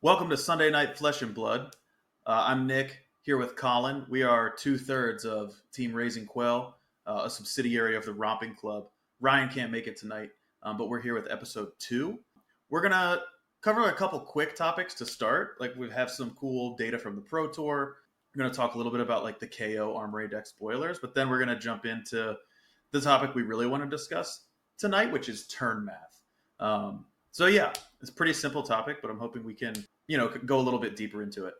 Welcome to Sunday Night Flesh and Blood. I'm Nick, here with Colin. We are two-thirds of Team Raising Quell, a subsidiary of the Romping Club. Ryan can't make it tonight, but we're here with episode 2. We're going to cover a couple quick topics to start. Like, we have some cool data from the Pro Tour. We're going to talk a little bit about like the KO Armory deck spoilers, but then we're going to jump into the topic we really want to discuss tonight, which is turn math. So yeah, it's a pretty simple topic, but I'm hoping we can, go a little bit deeper into it.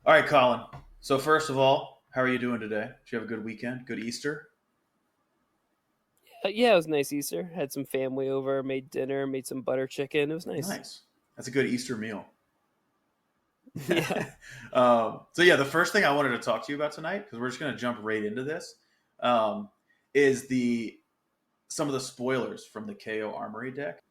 All right, Colin. So first of all, how are you doing today? Did you have a good weekend? Good Easter? Yeah, it was nice Easter. Had some family over, made dinner, made some butter chicken. It was nice. Nice. That's a good Easter meal. Yeah. So yeah, the first thing I wanted to talk to you about tonight, because we're just going to jump right into this, is some of the spoilers from the KO Armory deck.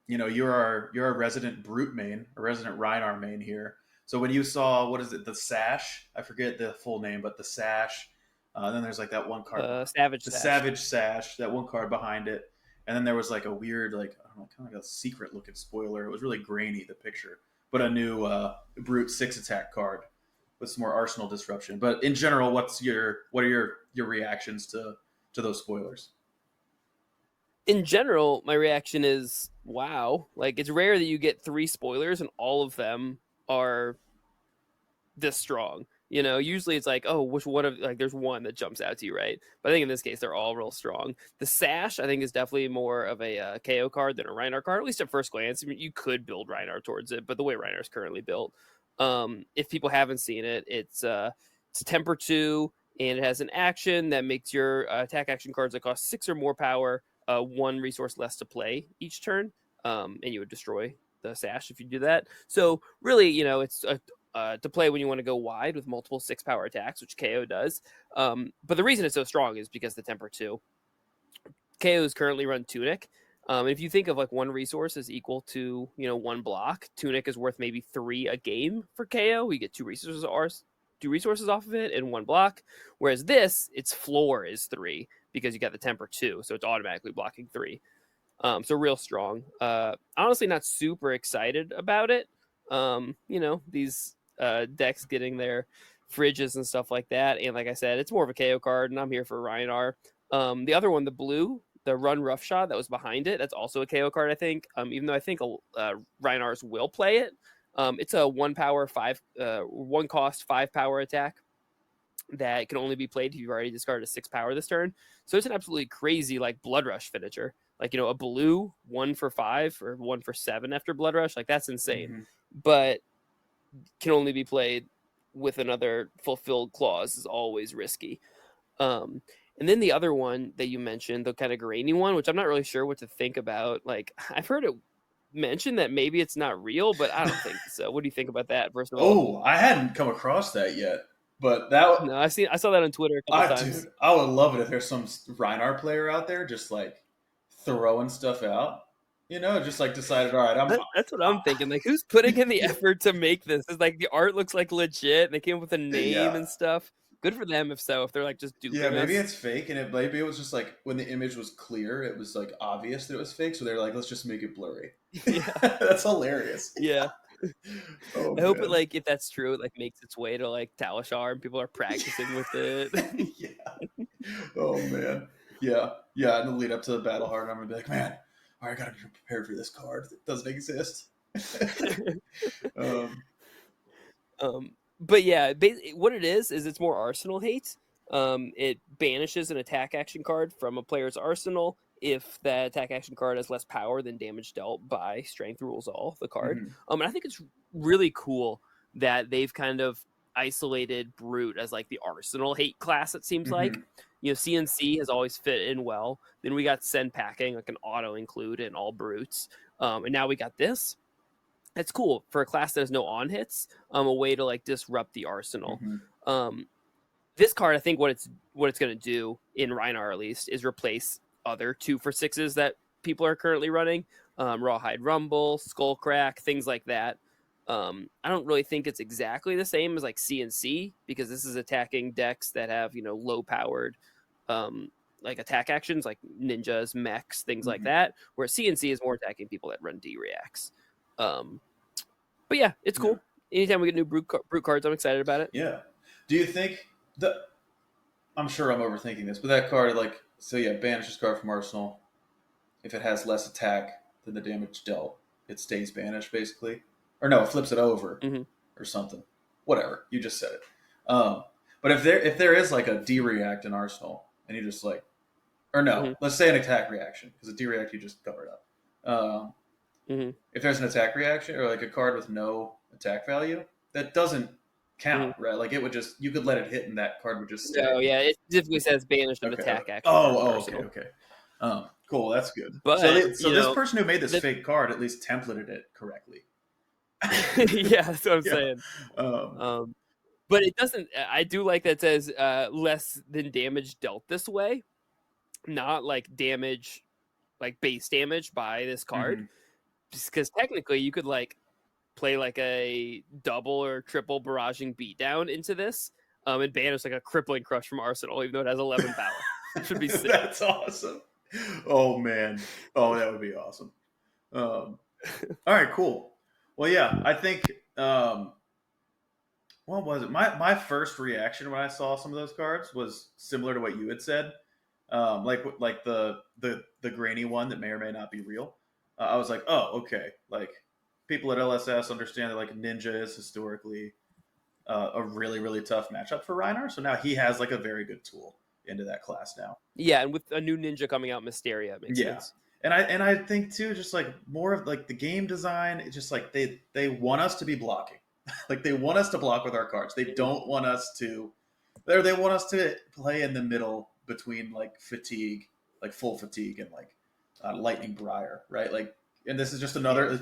You're a resident Brute main, a resident Rhinar main here. So when you saw, what is it, the Sash? I forget the full name, but the Sash. Then there's like that one card, Savage the Sash. Savage Sash, that one card behind it. And then there was like a weird, like, I don't know, kind of like a secret looking spoiler. It was really grainy, the picture, but a new Brute 6 attack card with some more Arsenal disruption. But in general, what are your reactions to those spoilers? In general, my reaction is, wow. Like, it's rare that you get 3 spoilers and all of them are this strong. Usually it's like, oh, which one of, like, there's one that jumps out to you, right? But I think in this case, they're all real strong. The Sash, I think, is definitely more of a KO card than a Rhinar card, at least at first glance. I mean, you could build Rhinar towards it, but the way Rhinar is currently built, if people haven't seen it, it's temper 2, and it has an action that makes your attack action cards that cost 6 or more power 1 resource less to play each turn, and you would destroy the Sash if you do that. So really, it's to play when you want to go wide with multiple 6 power attacks, which KO does. But the reason it's so strong is because the temper 2. KO's currently run Tunic. If you think of like 1 resource is equal to 1 block, Tunic is worth maybe 3 a game for KO. We get 2 resources off of it and 1 block. Whereas this, its floor is 3 because you got the temper 2, so it's automatically blocking 3. So real strong. Honestly, not super excited about it. These decks getting their fridges and stuff like that. And like I said, it's more of a KO card, and I'm here for Rhinar. The other one, the blue, the Run Roughshod that was behind it, that's also a KO card, I think. Even though I think Rhinars will play it. It's a 1 cost 5 power attack that can only be played if you've already discarded a 6 power this turn. So it's an absolutely crazy like Blood Rush finisher. Like, a blue 1 for 5 or 1 for 7 after Blood Rush. Like, that's insane. Mm-hmm. But can only be played with another fulfilled clause is always risky. And then the other one that you mentioned, the kind of grainy one, which I'm not really sure what to think about. Like, I've heard it mentioned that maybe it's not real, but I don't think so. What do you think about that, first of all? Oh, I hadn't come across that yet. But that no, I saw that on Twitter a couple times. Dude, I would love it if there's some Rhinar player out there just like throwing stuff out. Just like decided, all right, that's what I'm thinking. Like, who's putting in the effort to make this? It's like the art looks like legit, and they came up with a name and stuff. Good for them if they're like just duping us. Maybe it's fake, and maybe it was just like when the image was clear, it was like obvious that it was fake, so they're like, let's just make it blurry. Yeah, that's hilarious. Yeah. I hope it, like, if that's true, it like makes its way to like Talishar and people are practicing with it. Yeah. Oh man. Yeah. Yeah. In the lead up to the battle hard, I'm gonna be like, man, all right, I gotta be prepared for this card. It doesn't exist. But yeah, what it is it's more Arsenal hate. It banishes an attack action card from a player's arsenal if that attack action card has less power than damage dealt by Strength Rules All, the card. Mm-hmm. And I think it's really cool that they've kind of isolated Brute as like the Arsenal hate class, it seems like. CNC has always fit in well. Then we got Send Packing, like an auto include in all Brutes. And now we got this. That's cool for a class that has no on hits, a way to like disrupt the arsenal. Mm-hmm. This card, I think what it's going to do in Rhinar, at least, is replace other 2 for 6s that people are currently running. Rawhide Rumble, Skullcrack, things like that. I don't really think it's exactly the same as like CNC because this is attacking decks that have low powered like attack actions like ninjas, mechs, things like that. Where CNC is more attacking people that run D reacts. But yeah, it's cool. Anytime we get new brute cards, I'm excited about it. Yeah. Do you think the? I'm sure I'm overthinking this, but that card, like, so yeah, banish this card from Arsenal. If it has less attack than the damage dealt, it stays banished, basically. Or no, it flips it over or something. Whatever. You just said it. But if there is like a D react in Arsenal, and you just like, or no, let's say an attack reaction because a D react you just covered up. If there's an attack reaction or like a card with no attack value, that doesn't count, right? Like it would just, you could let it hit and that card would just stay. Oh yeah, it specifically says banished of attack action. Okay. Cool, that's good. But so this person who made this fake card at least templated it correctly. Yeah, that's what I'm saying. But it doesn't. I do like that it says less than damage dealt this way, not like damage, like base damage by this card, because technically you could like play like a double or triple barraging beatdown into this, and banish like a crippling crush from Arsenal, even though it has 11 power. It should be sick. That's awesome. Oh man. Oh, that would be awesome. All right, cool. Well, yeah, I think what was it? My first reaction when I saw some of those cards was similar to what you had said. Like the grainy one that may or may not be real. I was like, oh, okay. Like people at LSS understand that like Ninja is historically a really, really tough matchup for Reinar. So now he has like a very good tool into that class now. Yeah, and with a new Ninja coming out, Mysteria, it makes sense. And I think too, just like more of like the game design, it's just like they want us to be blocking. Like they want us to block with our cards. They don't want us to they want us to play in the middle between like fatigue, like full fatigue and like lightning briar, right? Like, and this is just another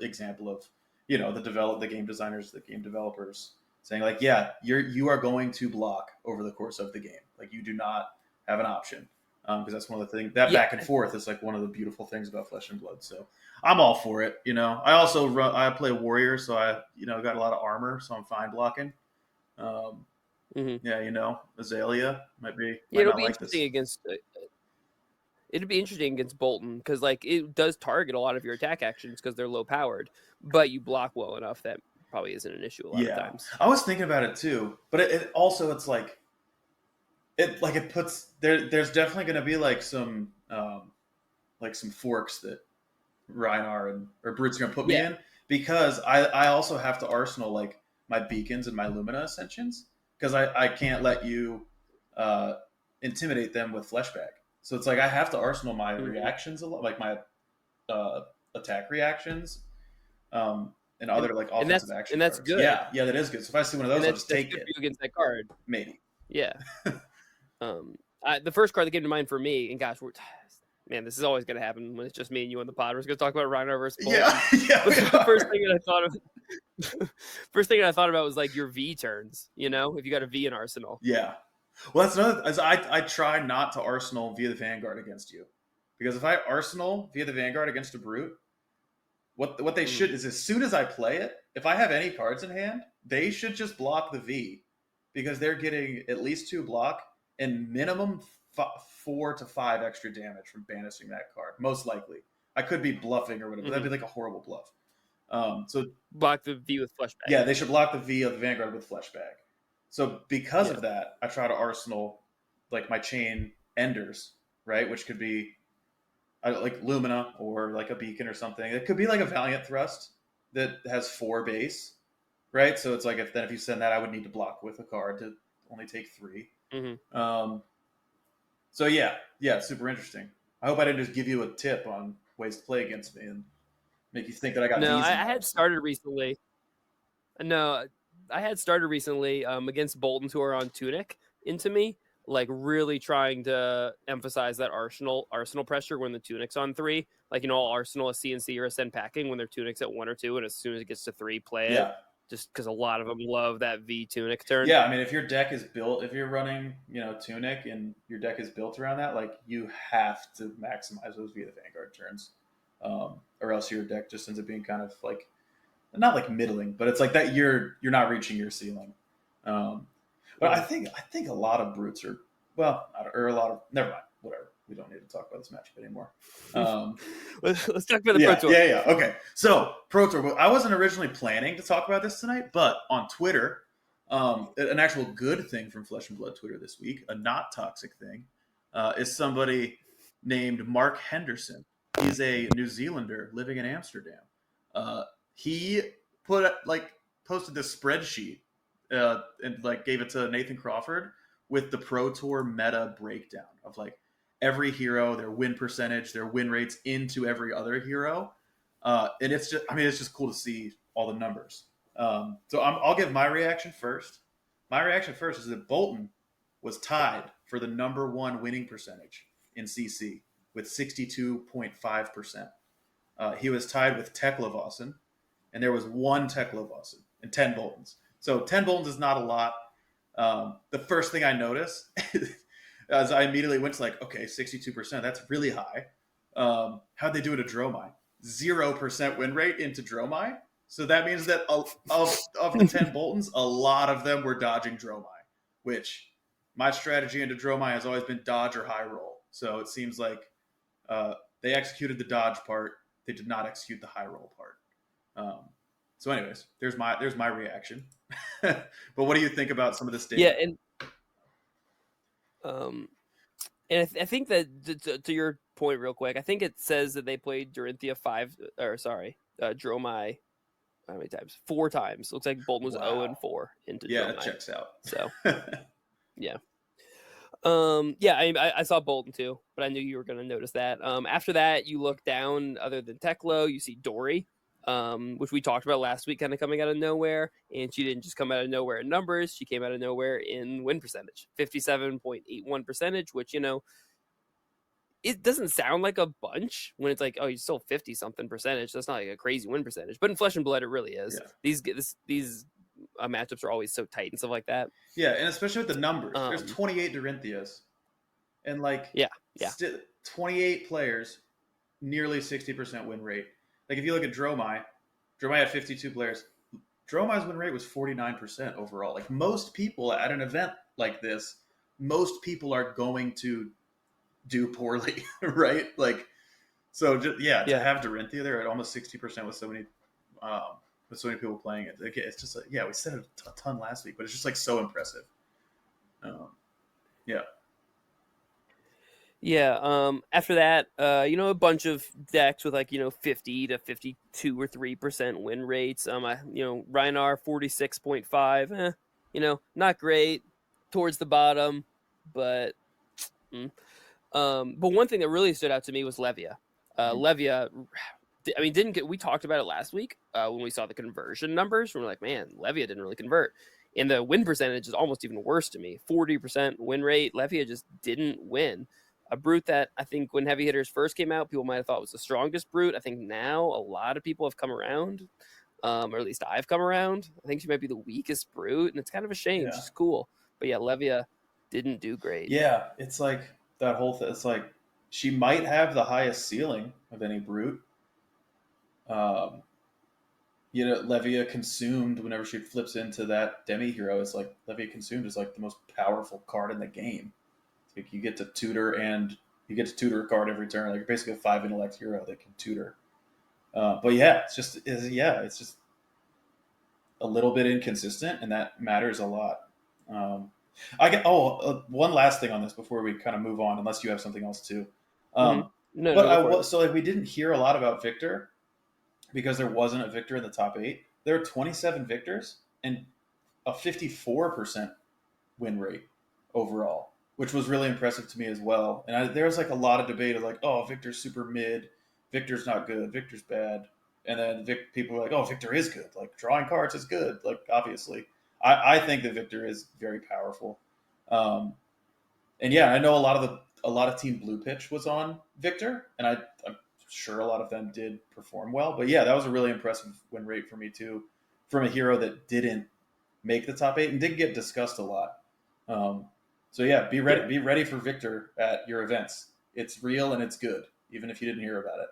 example of the game designers, the game developers saying like, yeah, you are going to block over the course of the game. Like you do not have an option. Because that's one of the things that back and forth is like one of the beautiful things about Flesh and Blood. So I'm all for it. I also I play warrior, so I got a lot of armor, so I'm fine blocking. Yeah, Azalea might it'll not be like interesting this. against. It'd be interesting against Bolton because like it does target a lot of your attack actions because they're low powered, but you block well enough that probably isn't an issue a lot of times. I was thinking about it too, but it also it's like. It puts there's definitely going to be like some forks that Reinar or Brute's going to put me in because I also have to arsenal like my beacons and my Lumina ascensions because I can't let you intimidate them with Fleshbag. So it's like I have to arsenal my reactions a lot, like my attack reactions and other like offensive action. And that's cards. good. Yeah, that is good. So if I see one of those, I'll just take it against that card. Maybe. Yeah. The first card that came to mind for me, and gosh, man, this is always going to happen when it's just me and you on the pod. We're going to talk about Reinar versus Bolton. Yeah. The first thing that I thought about was like your V turns. If you got a V in Arsenal. Yeah. Well, that's another. I try not to Arsenal via the Vanguard against you, because if I Arsenal via the Vanguard against a Brute, what they should is as soon as I play it, if I have any cards in hand, they should just block the V, because they're getting at least 2 block and minimum 4 to 5 extra damage from banishing that card. Most likely, I could be bluffing or whatever. That'd be like a horrible bluff. So block the V with Fleshbag. Yeah, they should block the V of the Vanguard with Fleshbag. So because of that, I try to arsenal like my chain enders, right? Which could be like Lumina or like a beacon or something. It could be like a Valiant Thrust that has 4 base, right? So it's like if you send that, I would need to block with a card to only take 3. So yeah, it's super interesting. I hope I didn't just give you a tip on ways to play against me and make you think that I got. No, I had started recently. No, I had started recently against Boltons who are on Tunic into me, like really trying to emphasize that Arsenal pressure when the Tunic's on 3. Like all Arsenal is CNC or Ascend packing when their Tunic's at 1 or 2, and as soon as it gets to 3, play it. Just because a lot of them love that V Tunic turn. Yeah, I mean, if your deck is built, if you're running, Tunic, and your deck is built around that, like you have to maximize those via the Vanguard turns. or else your deck just ends up being kind of like not like middling, but it's like that you're not reaching your ceiling. Um, but I think a lot of brutes are or a lot of never mind, whatever. We don't need to talk about this matchup anymore. Um, Let's talk about the Pro yeah, Tour. yeah. Okay, so Pro Tour. I wasn't originally planning to talk about this tonight, but on Twitter, an actual good thing from Flesh and Blood Twitter this week, a not toxic thing, is somebody named Mark Henderson. He's a New Zealander living in Amsterdam. He posted this spreadsheet and like gave it to Nathan Crawford with the Pro Tour meta breakdown of like every hero, their win percentage, their win rates into every other hero, and it's just cool to see all the numbers. So I'll give my reaction first. My reaction first is that Bolton was tied for the number one winning percentage in CC with 62.5%. He was tied with Tekla and there was one Tekla and 10 Boltons. So 10 Boltons is not a lot. The first thing I noticed as I immediately went to like, okay, 62%, that's really high. How'd they do it at Dromai? 0% win rate into Dromai. So that means that of the 10 Boltons, a lot of them were dodging Dromai, which my strategy into Dromai has always been dodge or high roll. So it seems like they executed the dodge part. They did not execute the high roll part. So anyways, there's my reaction. But what do you think about some of this data? Yeah, and I think that to your point, real quick, I think it says that they played Dorinthia Dromai. How many times? 4 times. Looks like Bolton was 0-4 into yeah, Dromai. that checks out. So yeah. I saw Bolton too, but I knew you were going to notice that. After that, you look down. Other than Teklo, you see Dory, which we talked about last week, kind of coming out of nowhere. And she didn't just come out of nowhere in numbers; she came out of nowhere in win percentage, 57.81 percentage, which it doesn't sound like a bunch when it's like, oh, you're still 50 something percentage. That's not like a crazy win percentage, but in Flesh and Blood, it really is. Yeah. These matchups are always so tight and stuff like that. Yeah, and especially with the numbers. There's 28 Dorinthias, and like 28 players, nearly 60% win rate. Like if you look at Dromai had 52 players. Dromai's win rate was 49% overall. Like most people at an event like this, most people are going to do poorly, right? Like, so to have Dorinthia there at almost 60% with so many people playing it. It's just like, we said it a ton last week, but it's just like so impressive. After that, a bunch of decks with like 50 to 52 or 3% win rates. Reinar 46.5. Not great towards the bottom, but one thing that really stood out to me was Levia. Levia, we talked about it last week when we saw the conversion numbers. We're like, man, Levia didn't really convert. And the win percentage is almost even worse to me. 40% win rate. Levia just didn't win. A brute that I think when heavy hitters first came out, people might have thought was the strongest brute. I think now a lot of people have come around, or at least I've come around. I think she might be the weakest brute, and it's kind of a shame. Yeah. She's cool. But yeah, Levia didn't do great. Yeah, it's like that whole thing. It's like she might have the highest ceiling of any brute. Levia Consumed, whenever she flips into that demi hero, it's like Levia Consumed is like the most powerful card in the game. It's like you get to tutor a card every turn. Like you're basically a 5 intellect hero that can tutor. But yeah, it's just a little bit inconsistent, and that matters a lot. One last thing on this before we kind of move on, unless you have something else too. We didn't hear a lot about Victor because there wasn't a Victor in the top 8. There are 27 Victors and a 54% win rate overall, which was really impressive to me as well. And there was like a lot of debate of like, oh, Victor's super mid, Victor's not good, Victor's bad. And then people were like, oh, Victor is good. Like drawing cards is good. Like obviously, I think that Victor is very powerful. And yeah, I know a lot of Team Blue Pitch was on Victor, and I'm sure a lot of them did perform well. But yeah, that was a really impressive win rate for me too, from a hero that didn't make the top 8 and didn't get discussed a lot. So yeah, be ready for Victor at your events. It's real and it's good, even if you didn't hear about it.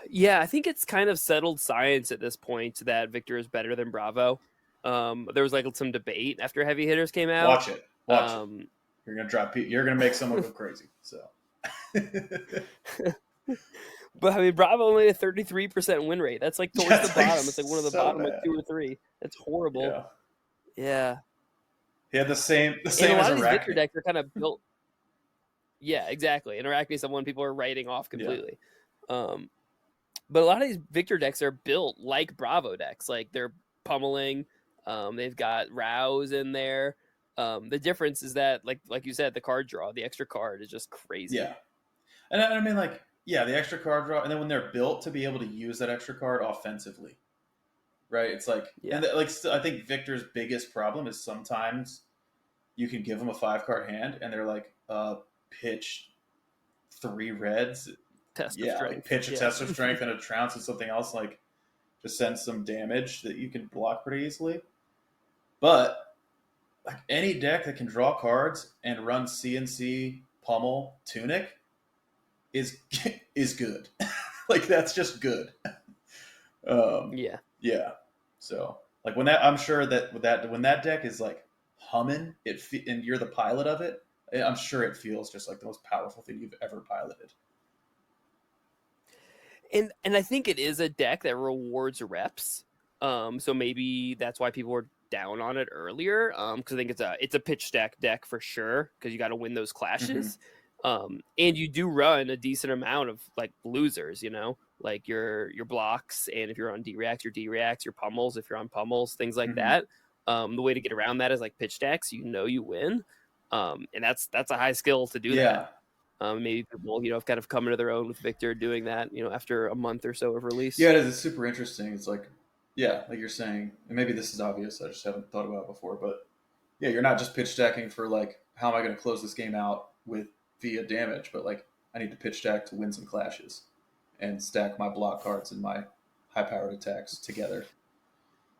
Yeah, I think it's kind of settled science at this point that Victor is better than Bravo. There was like some debate after Heavy Hitters came out. Watch it. Watch it. Um, You're gonna drop. You're gonna make someone go crazy. So. but I mean, Bravo only had a 33% win rate. That's like towards the That's like bottom. It's like one of the so bottom like bad. 2 or 3. That's horrible. Yeah. Yeah, He had the same and a as lot of these Victor Arachne. decks are kind of built. Yeah, exactly. And Arachne is someone people are writing off Yeah. completely. But a lot of these Victor decks are built like Bravo decks. Like they're pummeling. They've got Rouse in there. The difference is that, like you said, the card draw, the extra card is just crazy. Yeah. And I mean, like, yeah, the extra card draw, and then when they're built to be able to use that extra card offensively, right? It's like, Yeah. and like, I think Victor's biggest problem is sometimes you can give them a 5-card hand, and they're like, pitch 3 reds, Test of yeah, strength. like pitch a Yeah. test of strength and a trounce and something else, like just send some damage that you can block pretty easily. But like any deck that can draw cards and run CNC, pummel, tunic is is good. Like that's just good. Yeah. Yeah. So like when that, I'm sure that when that deck is like humming, and you're the pilot of it, I'm sure it feels just like the most powerful thing you've ever piloted. And I think it is a deck that rewards reps. So maybe that's why people were down on it earlier. Because I think it's a pitch stack deck for sure. Because you got to win those clashes. And you do run a decent amount of like losers. Like your blocks, and if you're on D-reacts, your pummels. If you're on pummels, things like that. The way to get around that is like pitch stacks. You win. And that's a high skill to do that. Maybe people, have kind of come into their own with Victor doing that, after a month or so of release. Yeah, it is. It's super interesting. It's like, yeah, like you're saying, and maybe this is obvious. I just haven't thought about it before, but yeah, you're not just pitch stacking for like, how am I going to close this game out with via damage, but like, I need to pitch stack to win some clashes and stack my block cards and my high powered attacks together.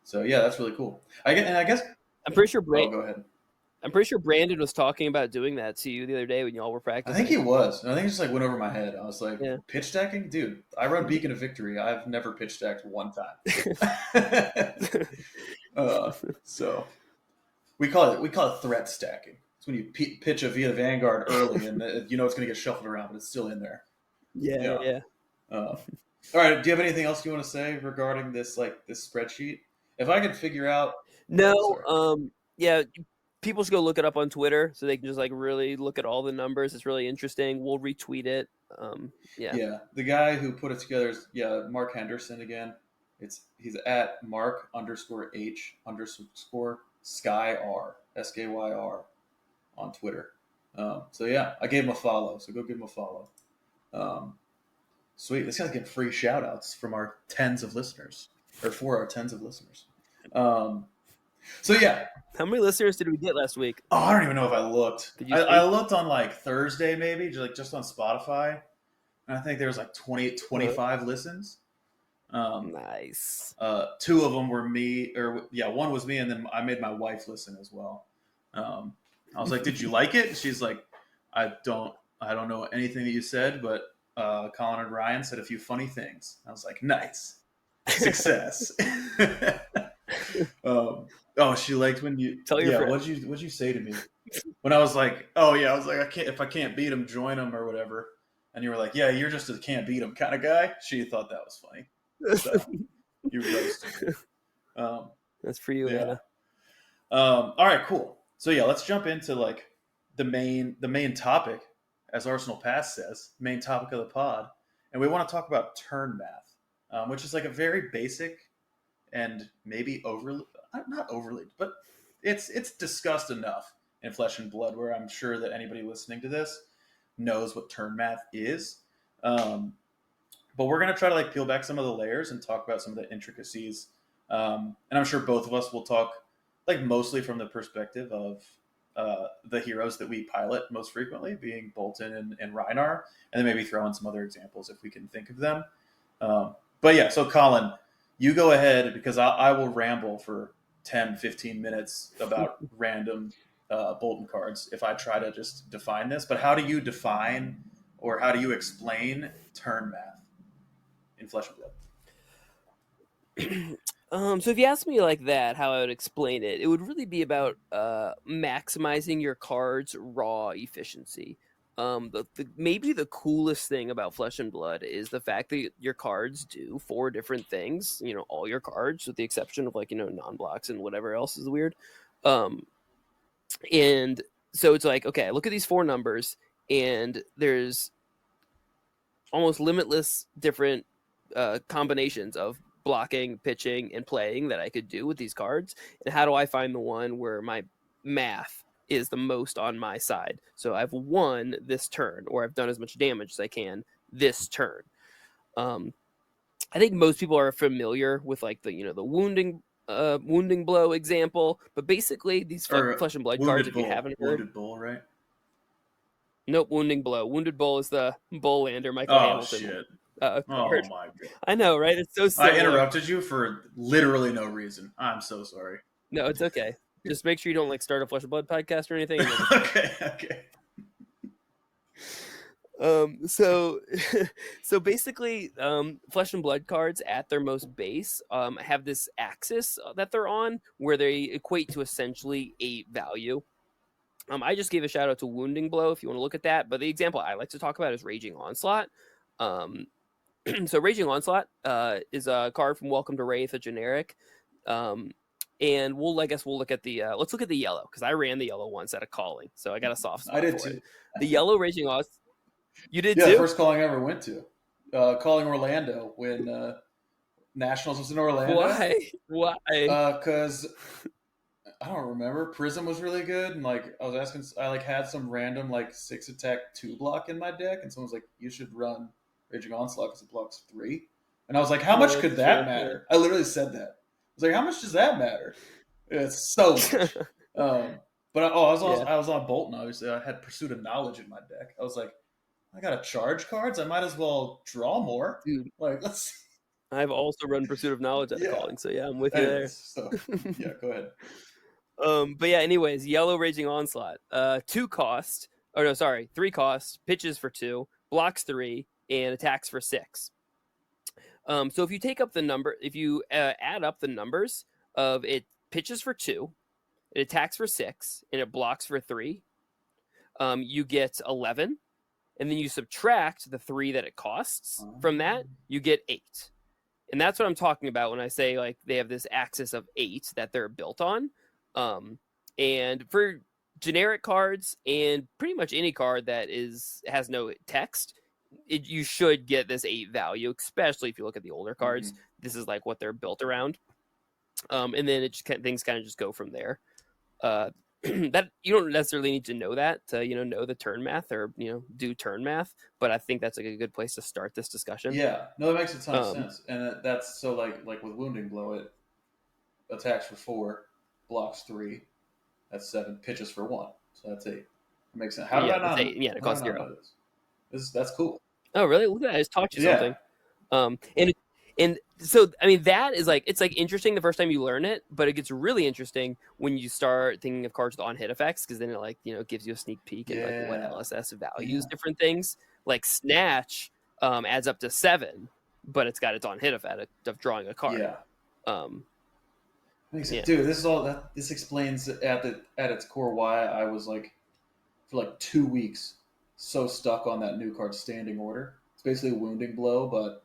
So yeah, that's really cool. I guess I'm pretty sure oh, go ahead. I'm pretty sure Brandon was talking about doing that to you the other day when y'all were I practicing. think he was. I think it just like went over my head. I was like, Yeah. pitch stacking, dude. I run Beacon of Victory. I've never pitch stacked one time. So we call it threat stacking. It's when you pitch a Via Vanguard early, and it's going to get shuffled around, but it's still in there. Yeah. All right. Do you have anything else you want to say regarding this spreadsheet? If I could figure out. No. Yeah. People should go look it up on Twitter so they can just like really look at all the numbers. It's really interesting. We'll retweet it. Yeah. Yeah. The guy who put it together is Mark Henderson again. He's at Mark_H_Sky_R SKYR on Twitter. So yeah, I gave him a follow. So go give him a follow. Sweet. This guy's getting free shout outs from our tens of listeners, or for our tens of listeners. So yeah. How many listeners did we get last week? Oh, I don't even know if I looked. I looked on like Thursday, maybe just on Spotify, and I think there was like 25 listens. Nice. 2 of them were me, one was me, and then I made my wife listen as well. I was like, "Did you like it?" She's like, "I don't know anything that you said, but Colin and Ryan said a few funny things." I was like, "Nice, success." Oh, she liked when you tell your friend. What'd you say to me when I was like, "Oh yeah," I was like, if I can't beat him, join him or whatever. And you were like, "Yeah, you're just a can't beat him kind of guy." She thought that was funny. So you roasted. That's for you, yeah. Anna. All right, cool. So yeah, let's jump into like the main topic, as Arsenal Pass says, main topic of the pod, and we want to talk about turn math, which is like a very basic and maybe not overly, but it's discussed enough in Flesh and Blood where I'm sure that anybody listening to this knows what turn math is. But we're going to try to like peel back some of the layers and talk about some of the intricacies. And I'm sure both of us will talk like mostly from the perspective of the heroes that we pilot most frequently, being Bolton and Reinar, and then maybe throw in some other examples if we can think of them. But yeah, so Colin, you go ahead, because I will ramble for 10, 15 minutes about random Bolton cards if I try to just define this. But how do you define, or how do you explain turn math in Flesh and Blood? So if you ask me like that, how I would explain it, it would really be about maximizing your card's raw efficiency. Maybe the coolest thing about Flesh and Blood is the fact that your cards do 4 different things. You know, all your cards, with the exception of like, you know, non-blocks and whatever else is weird. And so it's like, okay, look at these 4 numbers, and there's almost limitless different combinations of blocking, pitching, and playing that I could do with these cards. And how do I find the one where my math is the most on my side? So I've won this turn, or I've done as much damage as I can this turn. I think most people are familiar with like the, you know, the wounding blow example, but basically these Flesh and Blood cards, if you haven't heard, Wounded Bull, right? Nope, Wounding Blow. Wounded Bull is the bull lander Michael Hamilton. Shit. Card. Oh my god! I know, right? It's so silly. I interrupted you for literally no reason. I'm so sorry. No, it's okay. Just make sure you don't like start a Flesh and Blood podcast or anything. Okay. So basically, Flesh and Blood cards at their most base have this axis that they're on where they equate to essentially 8 value. I just gave a shout out to Wounding Blow if you want to look at that, but the example I like to talk about is Raging Onslaught. So Raging Onslaught is a card from Welcome to Wraith, a generic. And I guess we'll look at the let's look at the yellow, because I ran the yellow once at a calling, so I got a soft spot. I did for too. It. The yellow Raging Onslaught. You did too? Yeah, the first calling I ever went to. Calling Orlando when Nationals was in Orlando. Why? Because I don't remember. Prism was really good, and like I was asking, I like had some random like 6 attack 2 block in my deck, and someone was like, "You should run Raging Onslaught because it blocks 3." And I was like, "How much could that matter?" I literally said that. I was like, "How much does that matter?" It's so much. But I was on Bolton. Obviously, I had Pursuit of Knowledge in my deck. I was like, I gotta charge cards. I might as well draw more. Dude, like let's. I've also run Pursuit of Knowledge at a calling, so yeah, I'm with you there. So, yeah, go ahead. But yeah, anyways, yellow Raging Onslaught. 3 cost, pitches for 2, blocks 3, and attacks for 6. So if you take up the number, if you add up the numbers of it pitches for 2, it attacks for 6, and it blocks for 3, you get 11. And then you subtract the 3 that it costs from that, you get 8. And that's what I'm talking about when I say like they have this axis of 8 that they're built on. And for generic cards and pretty much any card that has no text, you should get this 8 value, especially if you look at the older cards. Mm-hmm. This is like what they're built around. And then things kind of just go from there. That you don't necessarily need to know that to know the turn math or do turn math, but I think that's like a good place to start this discussion. Yeah, no, that makes a ton of sense, and that's so like with Wounding Blow, it attacks for 4, blocks 3, that's 7, pitches for 1, so that's 8. It makes sense. How did I not? It costs 0. That's cool. Oh, really? Look at that! I just taught you something. And so, I mean, that is like, it's like interesting the first time you learn it, but it gets really interesting when you start thinking of cards with on hit effects, because then it like, gives you a sneak peek at like what LSS values different things. Like Snatch adds up to 7, but it's got its on hit effect of drawing a card. Dude, this explains at its core why I was like, for like 2 weeks, so stuck on that new card Standing Order. It's basically a Wounding Blow, but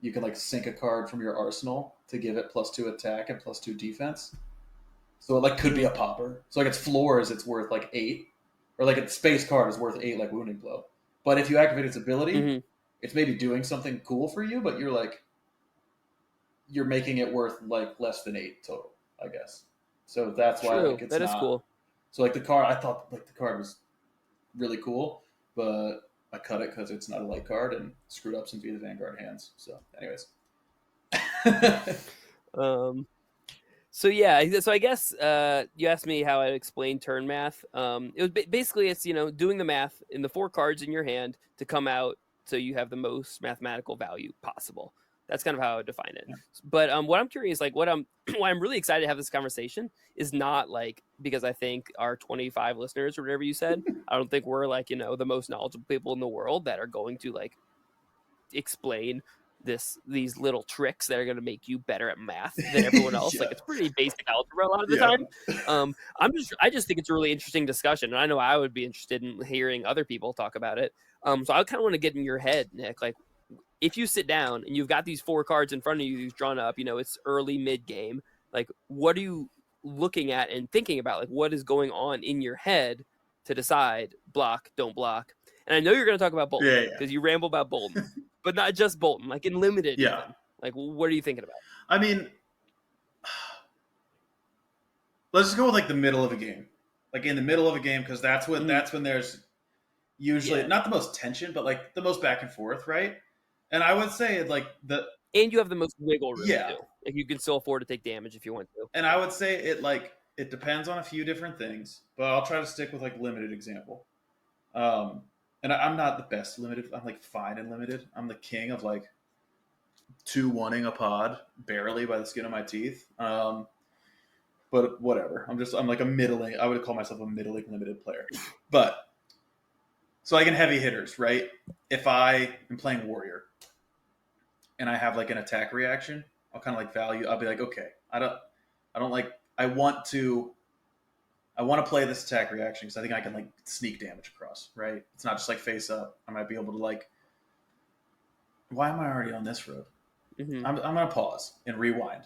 you can like sync a card from your arsenal to give it +2 attack and +2 defense. So it like could be a popper. So like its floors, it's worth like 8, or like its space card is worth 8, like Wounding Blow. But if you activate its ability, it's maybe doing something cool for you, but you're making it worth like less than 8 total, I guess. So that's why like it's is cool. So like the card, I thought like the card was really cool, but I cut it because it's not a light card and screwed up some Via the Vanguard hands. So, anyways. So I guess you asked me how I'd explain turn math. It was basically it's doing the math in the 4 cards in your hand to come out so you have the most mathematical value possible. That's kind of how I would define it. Yeah. But what I'm curious, like why I'm really excited to have this conversation is not like because I think our 25 listeners or whatever you said, I don't think we're like, the most knowledgeable people in the world that are going to like explain these little tricks that are going to make you better at math than everyone else. Yeah. Like it's pretty basic algebra a lot of the Yeah. time. I just think it's a really interesting discussion, and I know I would be interested in hearing other people talk about it. So I kind of want to get in your head, Nick. Like if you sit down and you've got these 4 cards in front of you drawn up, it's early mid game. Like what are you looking at and thinking about? Like what is going on in your head to decide block, don't block? And I know you're going to talk about Bolton Yeah. because you ramble about Bolton, but not just Bolton, like in limited Yeah. even. Like what are you thinking about? I mean, let's just go with like the middle of a game, like in the middle of a game, because that's when there's usually not the most tension, but like the most back and forth, right? And I would say like and you have the most wiggle room yeah, too. Like you can still afford to take damage if you want to. and I would say it depends on a few different things, but I'll try to stick with like limited example. And I'm not the best limited. I'm like fine in limited. I'm the king of like 2-1ing a pod barely by the skin of my teeth. But whatever. I'm like a middling. I would call myself a middling limited player. But so like in heavy hitters, right? If I am playing warrior and I have like an attack reaction, I'll kind of like value. I'll be like, okay, I don't like. I want to play this attack reaction because I think I can like sneak damage across, right? It's not just like face up. I might be able to like. Why am I already on this road? Mm-hmm. I'm gonna pause and rewind.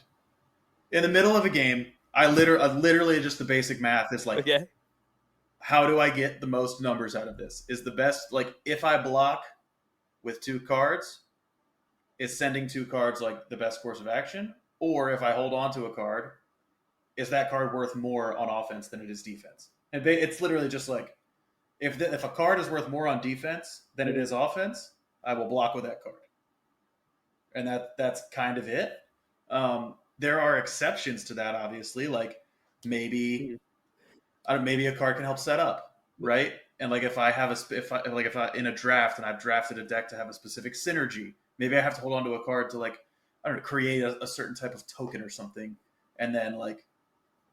In the middle of a game, I literally just the basic math is like, Okay. How do I get the most numbers out of this? Is the best like if I block with 2 cards, is sending 2 cards like the best course of action? Or if I hold on to a card, is that card worth more on offense than it is defense? And it's literally just like if a card is worth more on defense than it is offense, I will block with that card, and that's kind of it. There are exceptions to that, obviously, like maybe maybe a card can help set up, right? And like if I in a draft and I've drafted a deck to have a specific synergy, maybe I have to hold on to a card to like I don't know, create a certain type of token or something, and then like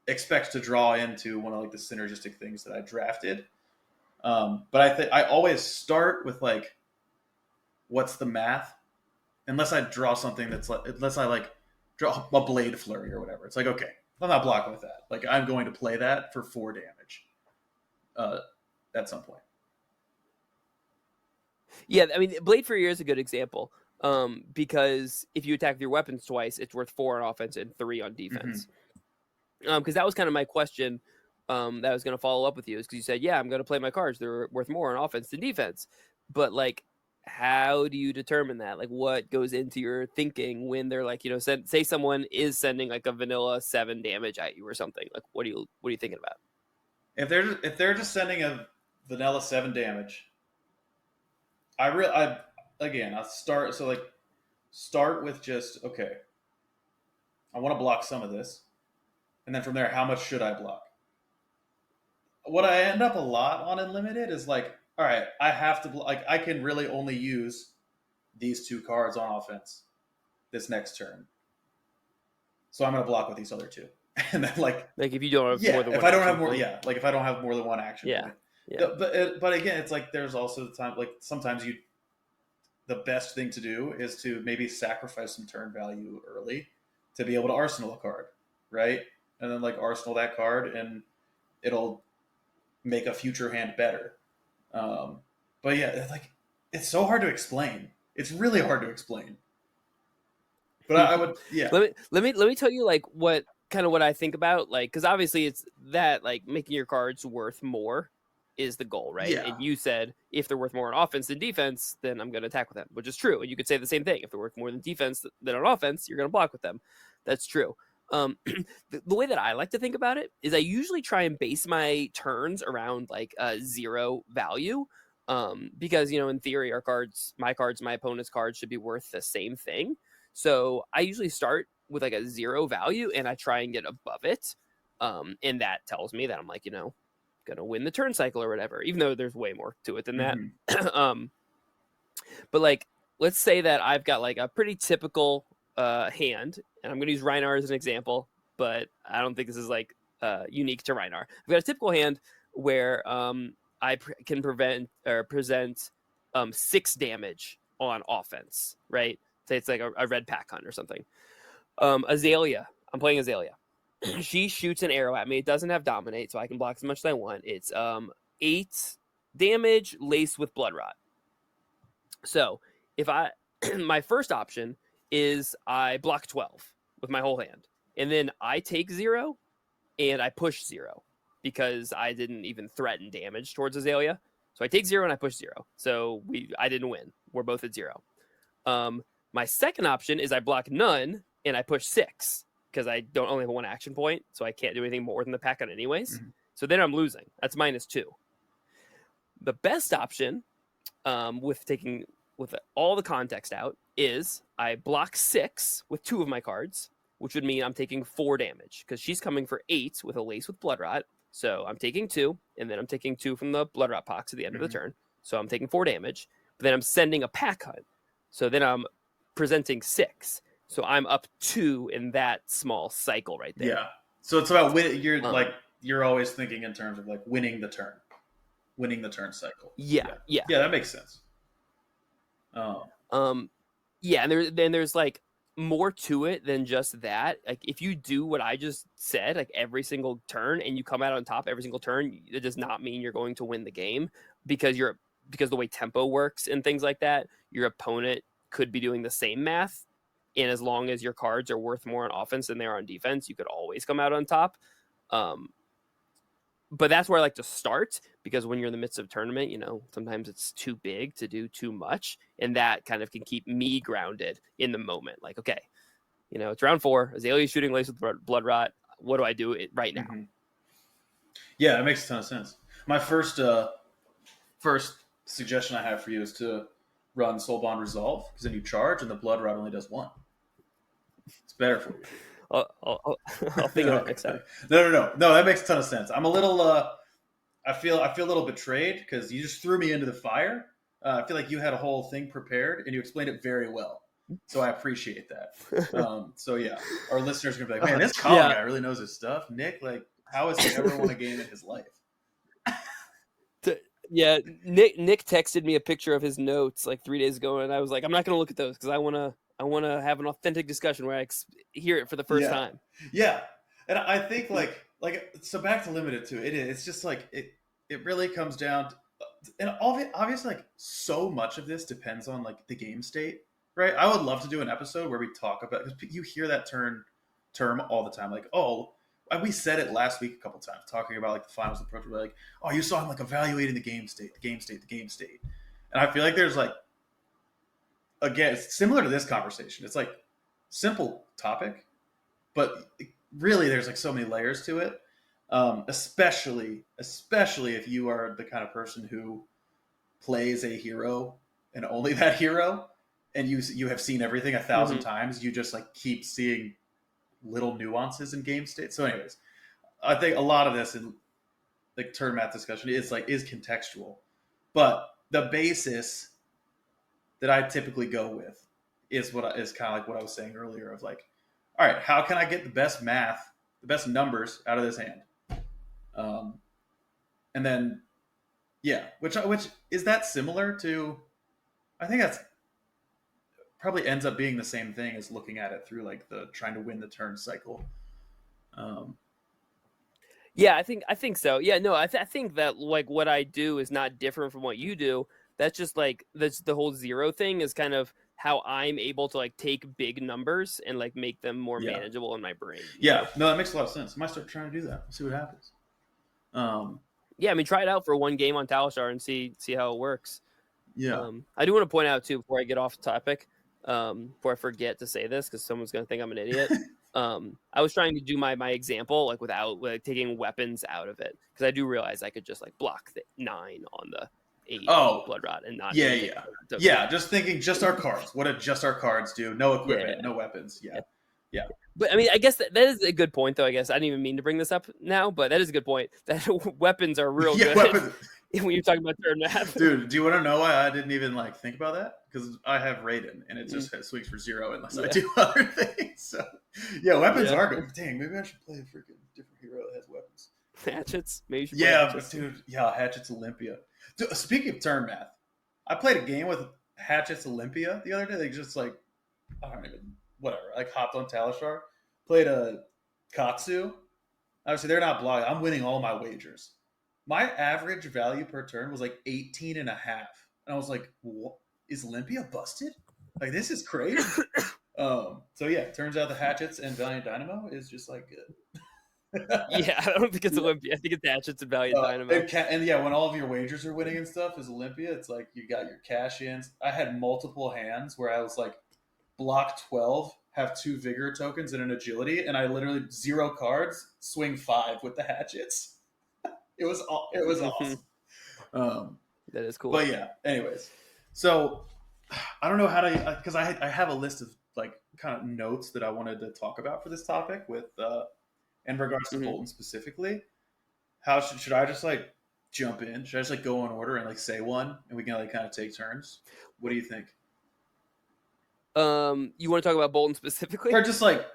expect to draw into one of like the synergistic things that I drafted. But I think I always start with like, what's the math? Unless I draw something that's like, unless I like draw a blade flurry or whatever. It's like, okay, I'm not blocking with that. Like I'm going to play that for 4 damage at some point. Yeah, I mean, Blade Fury is a good example because if you attack with your weapons twice, it's worth 4 on offense and 3 on defense. Because that was kind of my question that I was going to follow up with you is because you said, yeah, I'm going to play my cards. They're worth more on offense than defense. But like, how do you determine that? Like what goes into your thinking when they're like, say someone is sending like a vanilla 7 damage at you or something. Like what are you thinking about? If they're just sending a vanilla 7 damage, I start with just okay. I want to block some of this, and then from there, how much should I block? What I end up a lot on in limited is like, all right, I have to like I can really only use these 2 cards on offense this next turn, so I'm gonna block with these other 2, and then like if you don't have more than if one I don't have more point. like if I don't have more than 1 action point. Yeah. But again, it's like there's also the time like sometimes the best thing to do is to maybe sacrifice some turn value early to be able to arsenal a card, right? And then like arsenal that card and it'll make a future hand better. But yeah, like it's so hard to explain. It's really hard to explain. But I would, yeah. Let me tell you like what I think about, like, because obviously it's that like making your cards worth more is the goal, right? Yeah. And you said if they're worth more on offense than defense, then I'm going to attack with them, which is true. And you could say the same thing. If they're worth more than defense than on offense, you're going to block with them. That's true. The way that I like to think about it is I usually try and base my turns around like a 0 value. Because in theory, my opponent's cards should be worth the same thing. So I usually start with like a 0 value and I try and get above it. And that tells me that I'm like, gonna win the turn cycle or whatever, even though there's way more to it than that. But like, let's say that I've got like a pretty typical hand, and I'm gonna use Reinar as an example, but I don't think this is like unique to Reinar. I've got a typical hand where I can present 6 damage on offense, right? Say it's like a red pack hunt or something. Azalea. I'm playing Azalea. She shoots an arrow at me. It doesn't have dominate, so I can block as much as I want. It's 8 damage laced with blood rot. So if I my first option is I block 12 with my whole hand, and then I take 0 and I push 0 because I didn't even threaten damage towards Azalea. So I take 0 and I push 0. So I didn't win. We're both at 0. My second option is I block none and I push 6 because I don't only have 1 action point, so I can't do anything more than the pack on anyways. Mm-hmm. So then I'm losing. That's -2. The best option, with all the context out, is I block 6 with 2 of my cards, which would mean I'm taking 4 damage because she's coming for 8 with a lace with blood rot. So I'm taking 2, and then I'm taking 2 from the blood rot pox at the end of the turn. So I'm taking 4 damage. But then I'm sending a pack hunt. So then I'm presenting 6. So I'm up 2 in that small cycle right there. Yeah. So it's about you're always thinking in terms of like winning the turn cycle. Yeah. Yeah, that makes sense. Yeah, and there's like more to it than just that. Like if you do what I just said, like every single turn, and you come out on top every single turn, it does not mean you're going to win the game because the way tempo works and things like that, your opponent could be doing the same math. And as long as your cards are worth more on offense than they are on defense, you could always come out on top. But that's where I like to start, because when you're in the midst of a tournament, sometimes it's too big to do too much. And that kind of can keep me grounded in the moment. Like, okay, it's round 4. Azalea shooting lace with blood rot. What do I do right now? Mm-hmm. Yeah, it makes a ton of sense. My first suggestion I have for you is to run Soul Bond Resolve, because then you charge and the blood rot only does 1. It's better for you. I'll think of it next time. No. That makes a ton of sense. I'm a little. I feel a little betrayed because you just threw me into the fire. I feel like you had a whole thing prepared and you explained it very well. So I appreciate that. So yeah, our listeners are gonna be like, "Man, this Colin guy really knows his stuff." Nick, like, how has he ever won a game in his life? Yeah, Nick texted me a picture of his notes like 3 days ago, and I was like, I'm not gonna look at those because I want to have an authentic discussion where I hear it for the first time. Yeah, and I think like so back to limited too. It's just like it really comes down to, and obviously like so much of this depends on like the game state, right? I would love to do an episode where we talk about, because you hear that term all the time, like, oh, we said it last week a couple times talking about like the finals approach. We're like, oh, you saw him like evaluating the game state, and I feel like there's like, again, it's similar to this conversation. It's like simple topic, but really there's like so many layers to it. Especially if you are the kind of person who plays a hero and only that hero, and you have seen everything 1,000 times. You just like keep seeing little nuances in game state. So anyways, I think a lot of this in like turn math discussion is contextual, but the basis that I typically go with is kind of like what I was saying earlier of like, all right, how can I get the best math, the best numbers out of this hand? And then, yeah, which is that similar to, I think that's probably ends up being the same thing as looking at it through like the trying to win the turn cycle. Yeah, I think so. Yeah, no, I think that like what I do is not different from what you do. That's just like the whole 0 thing is kind of how I'm able to like take big numbers and like make them more manageable in my brain. Yeah, no, that makes a lot of sense. I might start trying to do that. See what happens. Yeah, I mean, try it out for one game on Talishar and see how it works. Yeah. I do want to point out too, before I get off topic, before I forget to say this, because someone's going to think I'm an idiot. I was trying to do my example like without like taking weapons out of it, because I do realize I could just like block the 9 on the 8 blood rot and not. Yeah. Just thinking, just our cards. What did just our cards do? No equipment, no weapons. Yeah. But I mean, I guess that is a good point, though. I guess I didn't even mean to bring this up now, but that is a good point. That weapons are real good when you're talking about turn math. Dude, do you want to know why I didn't even like think about that? Because I have Raiden, and it just swings for 0 unless I do other things. So yeah, weapons are good. Dang, maybe I should play a freaking different hero that has weapons. Hatchets, maybe. You should Hatchets. Dude. Yeah, Hatchets Olympia. Dude, speaking of turn math, I played a game with Hatchets Olympia the other day. They just like I don't even whatever. Like hopped on Talishar, played a Katsu. Obviously, they're not blocking. I'm winning all my wagers. My average value per turn was like 18 and a half. And I was like, what? Is Olympia busted? Like, this is crazy. So, yeah, turns out the Hatchets and Valiant Dynamo is just like good. Yeah, I don't think it's Yeah. Olympia. I think it's Hatchets and Valiant Dynamo. And yeah, when all of your wagers are winning and stuff is Olympia, it's like you got your cash ins. I had multiple hands where I was like, block 12, have 2 vigor tokens and an agility, and I literally 0 cards, swing 5 with the hatchets. It was awesome. That is cool. But yeah, anyways, so I don't know how to because I have a list of like kind of notes that I wanted to talk about for this topic with in regards to Bolton specifically. How should I just like jump in? Should I just like go in order and like say one, and we can like kind of take turns? What do you think? You want to talk about Bolton specifically? Or just like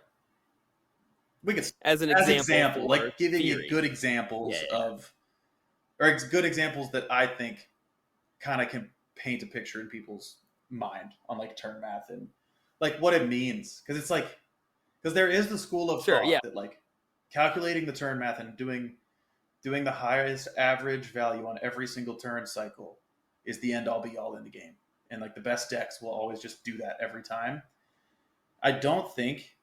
we could as an example like giving theory. you good examples of or good examples that I think kind of can paint a picture in people's mind on like turn math and like what it means, because it's like because there is the school of thought that like calculating the turn math and doing the highest average value on every single turn cycle is the end all be all in the game, and like the best decks will always just do that every time. I don't think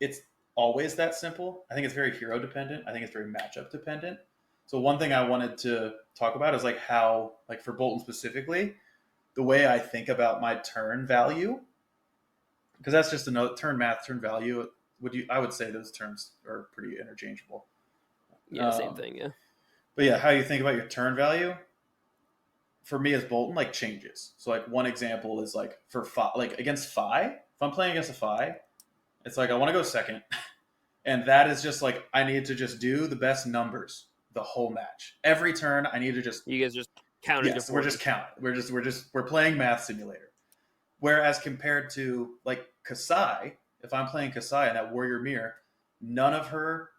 it's always that simple. I think it's very hero dependent. I think it's very matchup dependent. So one thing I wanted to talk about is like how, like for Bolton specifically, the way I think about my turn value, because that's just another turn math, turn value. I would say those terms are pretty interchangeable. Yeah, same thing. Yeah. But yeah, how you think about your turn value for me as Bolton like changes. So like one example is like for like against Phi. If I'm playing against a Phi, it's like I want to go second, and that is just like I need to just do the best numbers the whole match. Every turn, I need to just you guys just counting. Yes, we're just counting. We're playing Math Simulator. Whereas compared to like Kasai, if I'm playing Kasai and that Warrior Mirror, none of her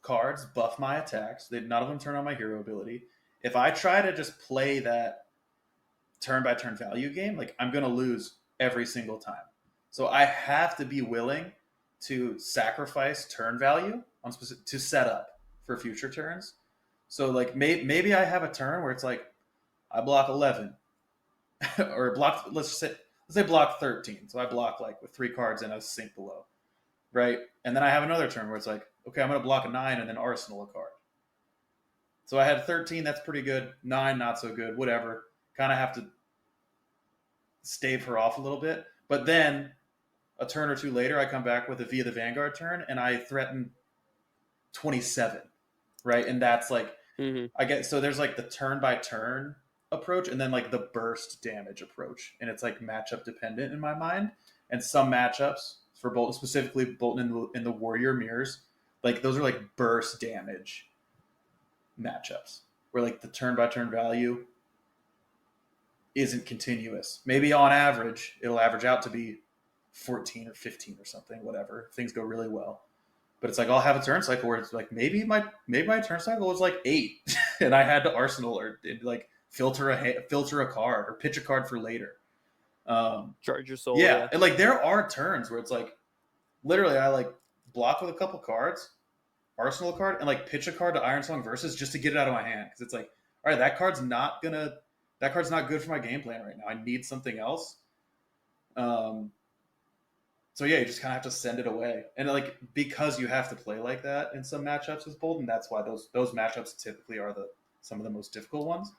cards buff my attacks. None of them turn on my hero ability. If I try to just play that turn by turn value game, like I'm gonna lose every single time. So I have to be willing to sacrifice turn value to set up for future turns. So like maybe I have a turn where it's like I block 11 or block let's say block 13. So I block like with 3 cards and a sink below, right? And then I have another turn where it's like okay, I'm going to block a 9 and then arsenal a card. So I had 13, that's pretty good. 9, not so good. Whatever. Kind of have to stave her off a little bit. But then a turn or two later, I come back with a Via the Vanguard turn, and I threaten 27, right? And that's like, I get, so there's like the turn by turn approach, and then like the burst damage approach. And it's like matchup dependent in my mind. And some matchups, for Bolton, specifically Bolton in the Warrior Mirrors, like those are like burst damage matchups where like the turn by turn value isn't continuous. Maybe on average, it'll average out to be 14 or 15 or something, whatever. Things go really well. But it's like I'll have a turn cycle where it's like maybe my turn cycle was like 8 and I had to arsenal or like filter a card or pitch a card for later. Charge your soul. Yeah. And like there are turns where it's like literally I like block with a couple cards, arsenal a card, and like pitch a card to Iron Song Versus just to get it out of my hand, because it's like, all right, that card's not good for my game plan right now. I need something else. So yeah, you just kind of have to send it away, and like because you have to play like that in some matchups with Bolton, that's why those matchups typically are some of the most difficult ones.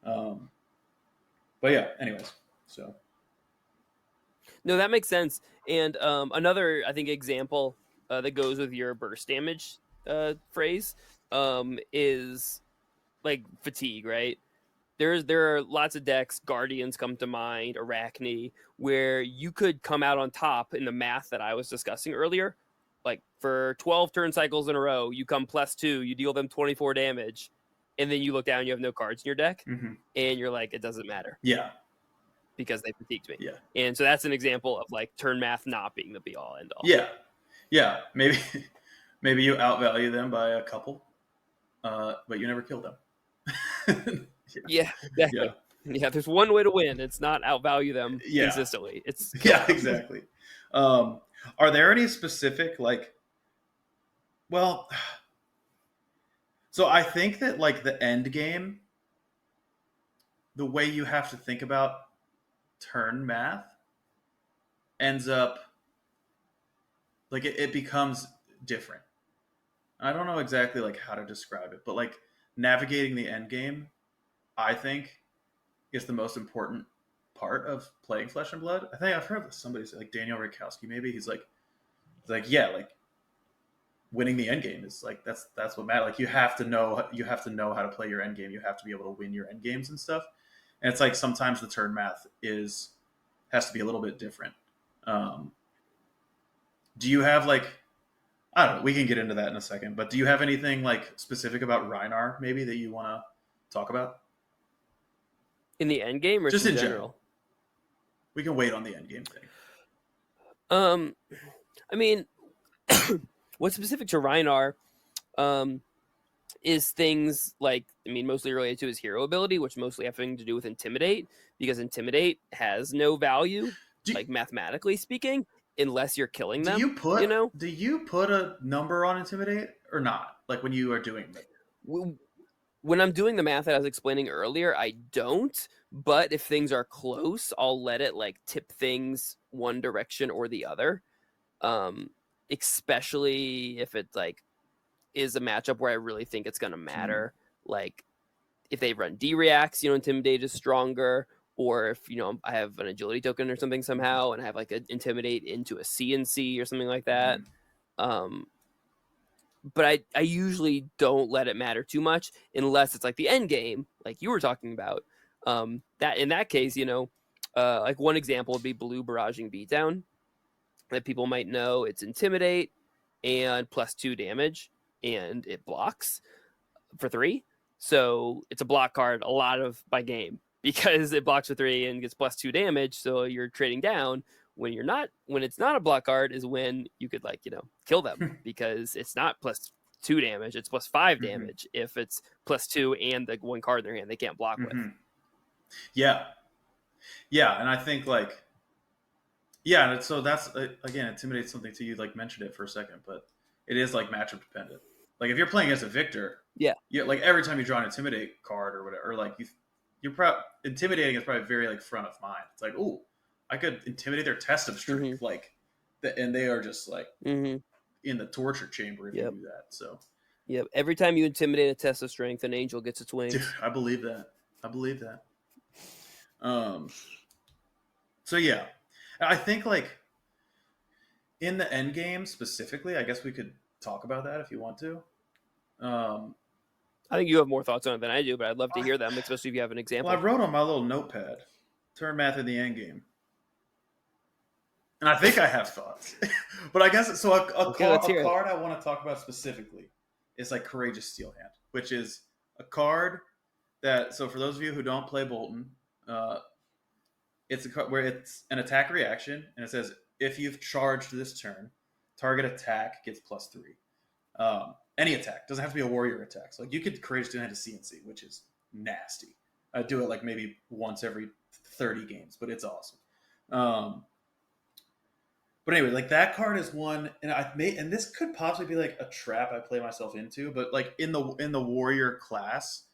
But yeah, anyways, so no, that makes sense. And another I think example that goes with your burst damage phrase is like fatigue, right? There are lots of decks, Guardians come to mind, Arachne, where you could come out on top in the math that I was discussing earlier. Like for 12 turn cycles in a row, you come +2, you deal them 24 damage, and then you look down, you have no cards in your deck, and you're like, it doesn't matter. Yeah. Because they fatigued me. Yeah. And so that's an example of like turn math not being the be all end all. Yeah. Yeah. Maybe you outvalue them by a couple, but you never kill them. Yeah, exactly. Yeah, there's one way to win. It's not outvalue them Yeah, consistently. It's kill yeah, them. exactly. Um, are there any specific like? Well, so I think that like the end game, the way you have to think about turn math ends up like it becomes different. I don't know exactly like how to describe it, but like navigating the end game, I think, is the most important part of playing Flesh and Blood. I think I've heard somebody say like Daniel Rakowski, maybe he's like yeah, like winning the end game is like that's what matters. Like you have to know how to play your end game. You have to be able to win your end games and stuff. And it's like sometimes the turn math is has to be a little bit different. Um, do you have like I don't know. We can get into that in a second, but do you have anything like specific about Reinar maybe that you want to talk about? In the end game or just Just in in general. general? We can wait on the end game thing. Um, I mean, what's specific to Reinar um, is things like, I mean, mostly related to his hero ability, which mostly having to do with Intimidate, because Intimidate has no value, Do, like mathematically speaking, unless you're killing do them, you put you know? do you put a number on intimidate or not? Like when you are doing that? When I'm doing the math that I was explaining earlier, I don't. But if things are close, I'll let it like tip things one direction or the other. Um, Especially if it like is a matchup where I really think it's gonna Hmm. matter. Like if they run D reacts, Intimidate is stronger. Or if I have an agility token or something somehow, and I have like an intimidate into a CNC or something like that. Hmm. Um, but I usually don't let it matter too much unless it's like the end game, like you were talking about. That in that case, like one example would be blue barraging beatdown that people might know. It's intimidate and +2 damage, and it blocks for 3. So it's a block card a lot of by game because it blocks for 3 and gets +2 damage. So you're trading down. When it's not a block card is when you could like kill them because it's not +2 damage, it's +5 Hmm. damage if it's +2 and the one card in their hand they can't block with. Hmm. Yeah, yeah, and I think like yeah, and so that's again intimidates something to you. Like mentioned it for a second, but it is like matchup dependent. Like if you're playing as a victor, Yeah. you like every time you draw an intimidate card or whatever, or like you're probably intimidating is probably very like front of mind. It's like oh, I could intimidate their test of Mm-hmm. strength, like, and they are just like Mm-hmm. in the torture chamber if you Yep. do that. So Yep. Every time you intimidate a test of strength, an angel gets its wings. I believe that. I believe that. Um. So yeah, I think like in the end game specifically, I guess we could talk about that if you want to. Um, I think you have more thoughts on it than I do, but I'd love to I, hear them, especially if you have an well, I example. wrote on my little notepad, turn math in the end game, and I think I have thoughts. But I guess so. Okay, let's A hear it. card I want to talk about specifically is like Courageous Steel Hand, which is a card that. So for those of you who don't play Bolton, uh, it's a card where it's an attack reaction, and it says if you've charged this turn, target attack gets +3. Any attack doesn't have to be a warrior attack. So like you could Courageous Steel Hand to CNC, which is nasty. I do it like maybe once every 30 games, but it's awesome. Um, but anyway, like that card is one, and I made, and this could possibly be like a trap I play myself into, but like in the warrior class,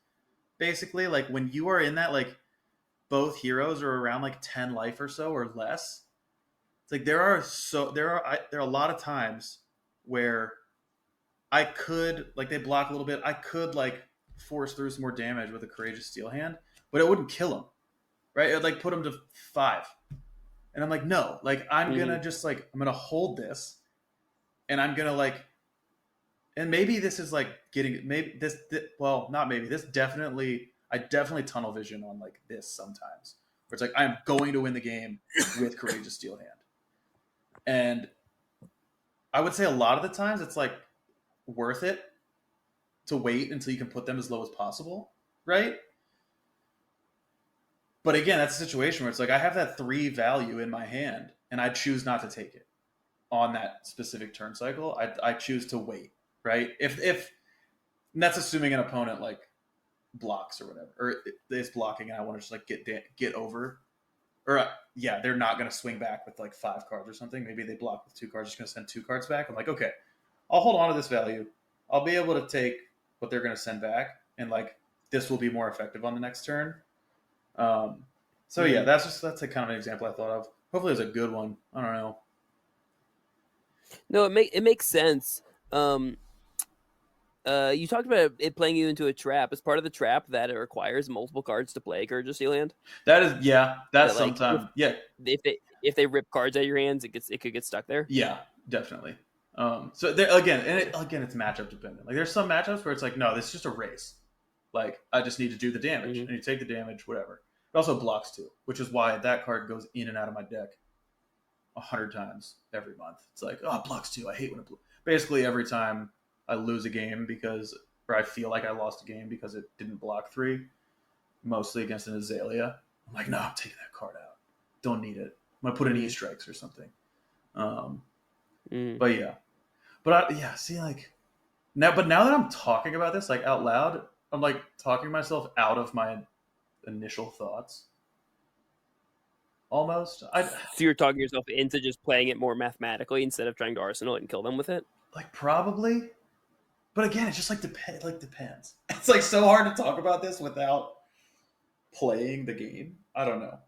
basically, like when you are in that, like both heroes are around like 10 life or so or less. It's like there are a lot of times where I could like they block a little bit. I could like force through some more damage with a Courageous Steel Hand, but it wouldn't kill him, right? It would like put him to 5. And I'm like, no, like Mm-hmm. I'm gonna hold this, and I'm gonna like, and maybe this is like getting maybe well, not maybe this definitely I definitely tunnel vision on like this sometimes, where it's like I'm going to win the game with Courageous Steel Hand, and I would say a lot of the times it's like worth it to wait until you can put them as low as possible, right? But again, that's a situation where it's like I have that 3 value in my hand, and I choose not to take it on that specific turn cycle. I choose to wait, right? If and that's assuming an opponent like blocks or whatever, or it's blocking, and I want to just like get over, or yeah, they're not going to swing back with like 5 cards or something. Maybe they block with 2 cards, just going to send 2 cards back. I'm like, okay, I'll hold on to this value. I'll be able to take what they're going to send back, and like this will be more effective on the next turn. So yeah, that's a kind of an example I thought of. Hopefully, it's a good one. I don't know. No, it makes sense. Um, you talked about it playing you into a trap. As part of the trap that it requires multiple cards to play Courage of Steel Hand. That is, yeah, that's That like sometimes, yeah, if they rip cards out of your hands, it could get stuck there. yeah, definitely. So there again, and again, it's matchup dependent. Like there's some matchups where it's like, no, this is just a race. Like I just need to do the damage, and you take the damage, whatever. It also blocks too, which is why that card goes in and out of my deck 100 times every month. It's like, oh, it blocks too. I hate when it basically every time I lose a game because, or I feel like I lost a game because it didn't block 3, mostly against an Azalea. I'm like, no, I'm taking that card out. Don't need it. I'm gonna put in E-strikes or something. But yeah, yeah. See, like now that I'm talking about this like out loud, I'm like talking myself out of my initial thoughts. Almost. So you're talking yourself into just playing it more mathematically instead of trying to arsenal it and kill them with it. Like probably, but again, it just like depends. It's like so hard to talk about this without playing the game. I don't know.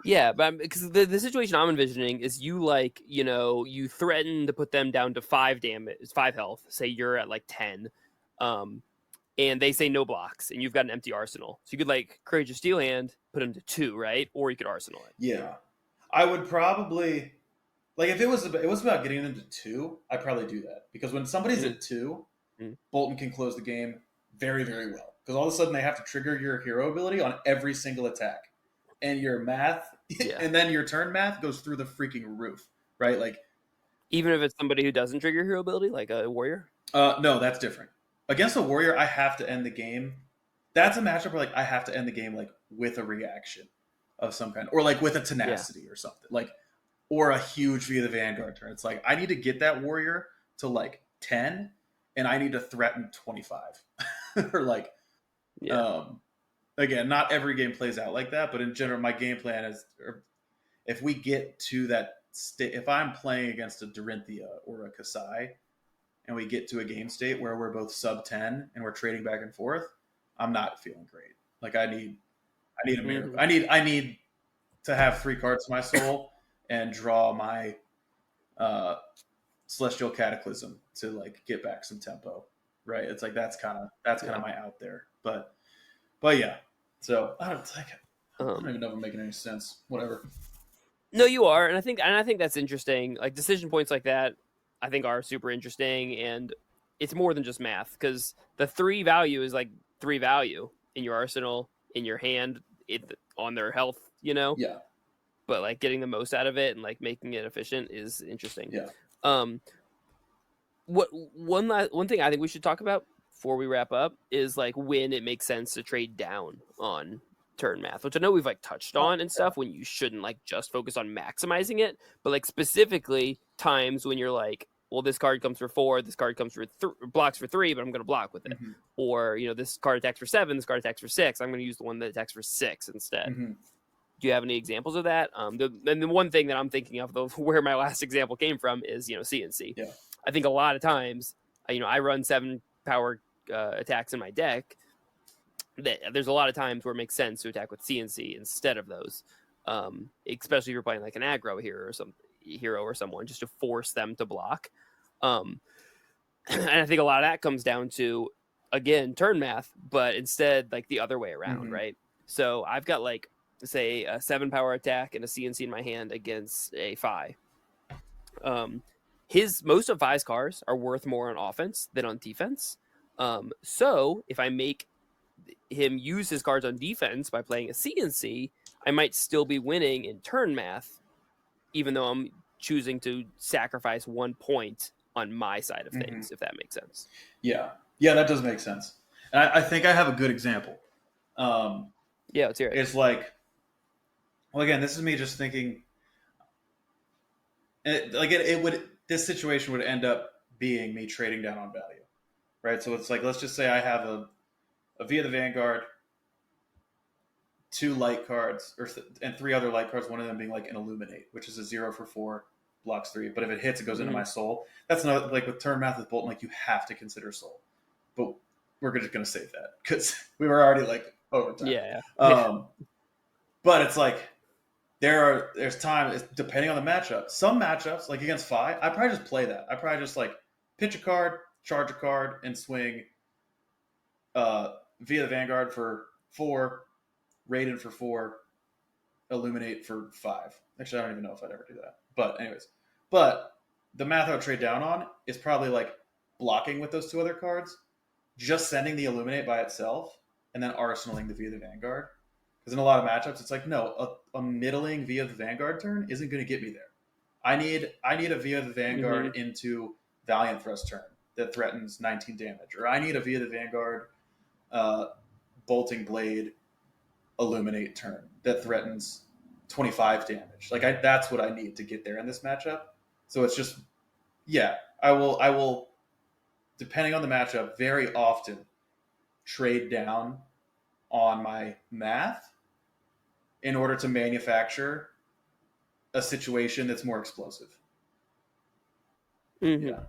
Yeah, but because the situation I'm envisioning is you like, you threaten to put them down to 5 damage, 5 health. Say you're at like 10, and they say no blocks, and you've got an empty arsenal. So you could like Courage of Steel Hand, put them to 2, right? Or you could arsenal it. Yeah, I would probably like if it was about getting them to 2. I'd probably do that because when somebody's at 2, Bolton can close the game very, very well because all of a sudden they have to trigger your hero ability on every single attack. And your math, and then your turn math goes through the freaking roof, right? Like, even if it's somebody who doesn't trigger hero ability, like a warrior. No, that's different. Against a warrior, I have to end the game. That's a matchup where like I have to end the game like with a reaction of some kind, or like with a tenacity or something, like or a huge via the Vanguard turn. It's like I need to get that warrior to like 10, and I need to threaten 25, or like, Again, not every game plays out like that, but in general, my game plan is if we get to that state, if I'm playing against a Dorinthia or a Kasai, and we get to a game state where we're both sub 10 and we're trading back and forth, I'm not feeling great. Like I need a miracle. I need to have 3 cards to my soul and draw my Celestial Cataclysm to like get back some tempo, right? It's like that's kind of my out there, but yeah. So I don't even know if I'm making any sense. Whatever. No, you are, and I think that's interesting. Like decision points like that, I think are super interesting, and it's more than just math because the 3 value is like 3 value in your arsenal, in your hand, on their health, Yeah. But like getting the most out of it and like making it efficient is interesting. Yeah. One thing I think we should talk about before we wrap up is like when it makes sense to trade down on turn math, which I know we've like touched on and stuff, when you shouldn't like just focus on maximizing it, but like specifically times when you're like, well, this card comes for 4, this card comes for blocks for 3, but I'm going to block with it. Or, this card attacks for 7, this card attacks for 6. I'm going to use the one that attacks for 6 instead. Do you have any examples of that? The one thing that I'm thinking of, though, where my last example came from is, CNC. Yeah. I think a lot of times, I run 7 power attacks in my deck. There's a lot of times where it makes sense to attack with CNC instead of those, especially if you're playing like an aggro hero or someone, just to force them to block. And I think a lot of that comes down to, again, turn math, but instead like the other way around, right? So I've got like, say, a 7 power attack and a CNC in my hand against a Fi. Most of Fi's cards are worth more on offense than on defense. So if I make him use his cards on defense by playing a CNC, I might still be winning in turn math, even though I'm choosing to sacrifice 1 point on my side of things, if that makes sense. Yeah, that does make sense. And I think I have a good example. Yeah, let's hear it. It's like, well, again, this is me just thinking. This situation would end up being me trading down on value, right? So it's like, let's just say I have a Via the Vanguard, two light cards, and three other light cards. One of them being like an Illuminate, which is a 0 for 4, blocks 3. But if it hits, it goes into my soul. That's not like with turn math with Bolton. Like you have to consider soul, but we're just gonna save that because we were already like over time. Yeah. But it's like there's time depending on the matchup. Some matchups, like against Phi, I probably just play that. I probably just like pitch a card, charge a card, and swing Via the Vanguard for 4, Raiden for 4, Illuminate for 5. Actually, I don't even know if I'd ever do that. But anyways, the math I would trade down on is probably like blocking with those two other cards, just sending the Illuminate by itself, and then arsenaling the Via the Vanguard. Because in a lot of matchups, it's like, no, a middling Via the Vanguard turn isn't going to get me there. I need a Via the Vanguard into Valiant Thrust turn that threatens 19 damage. Or I need a Via the Vanguard Bolting Blade Illuminate turn that threatens 25 damage. Like that's what I need to get there in this matchup. So it's just, yeah, I will, depending on the matchup, very often trade down on my math in order to manufacture a situation that's more explosive. Yeah.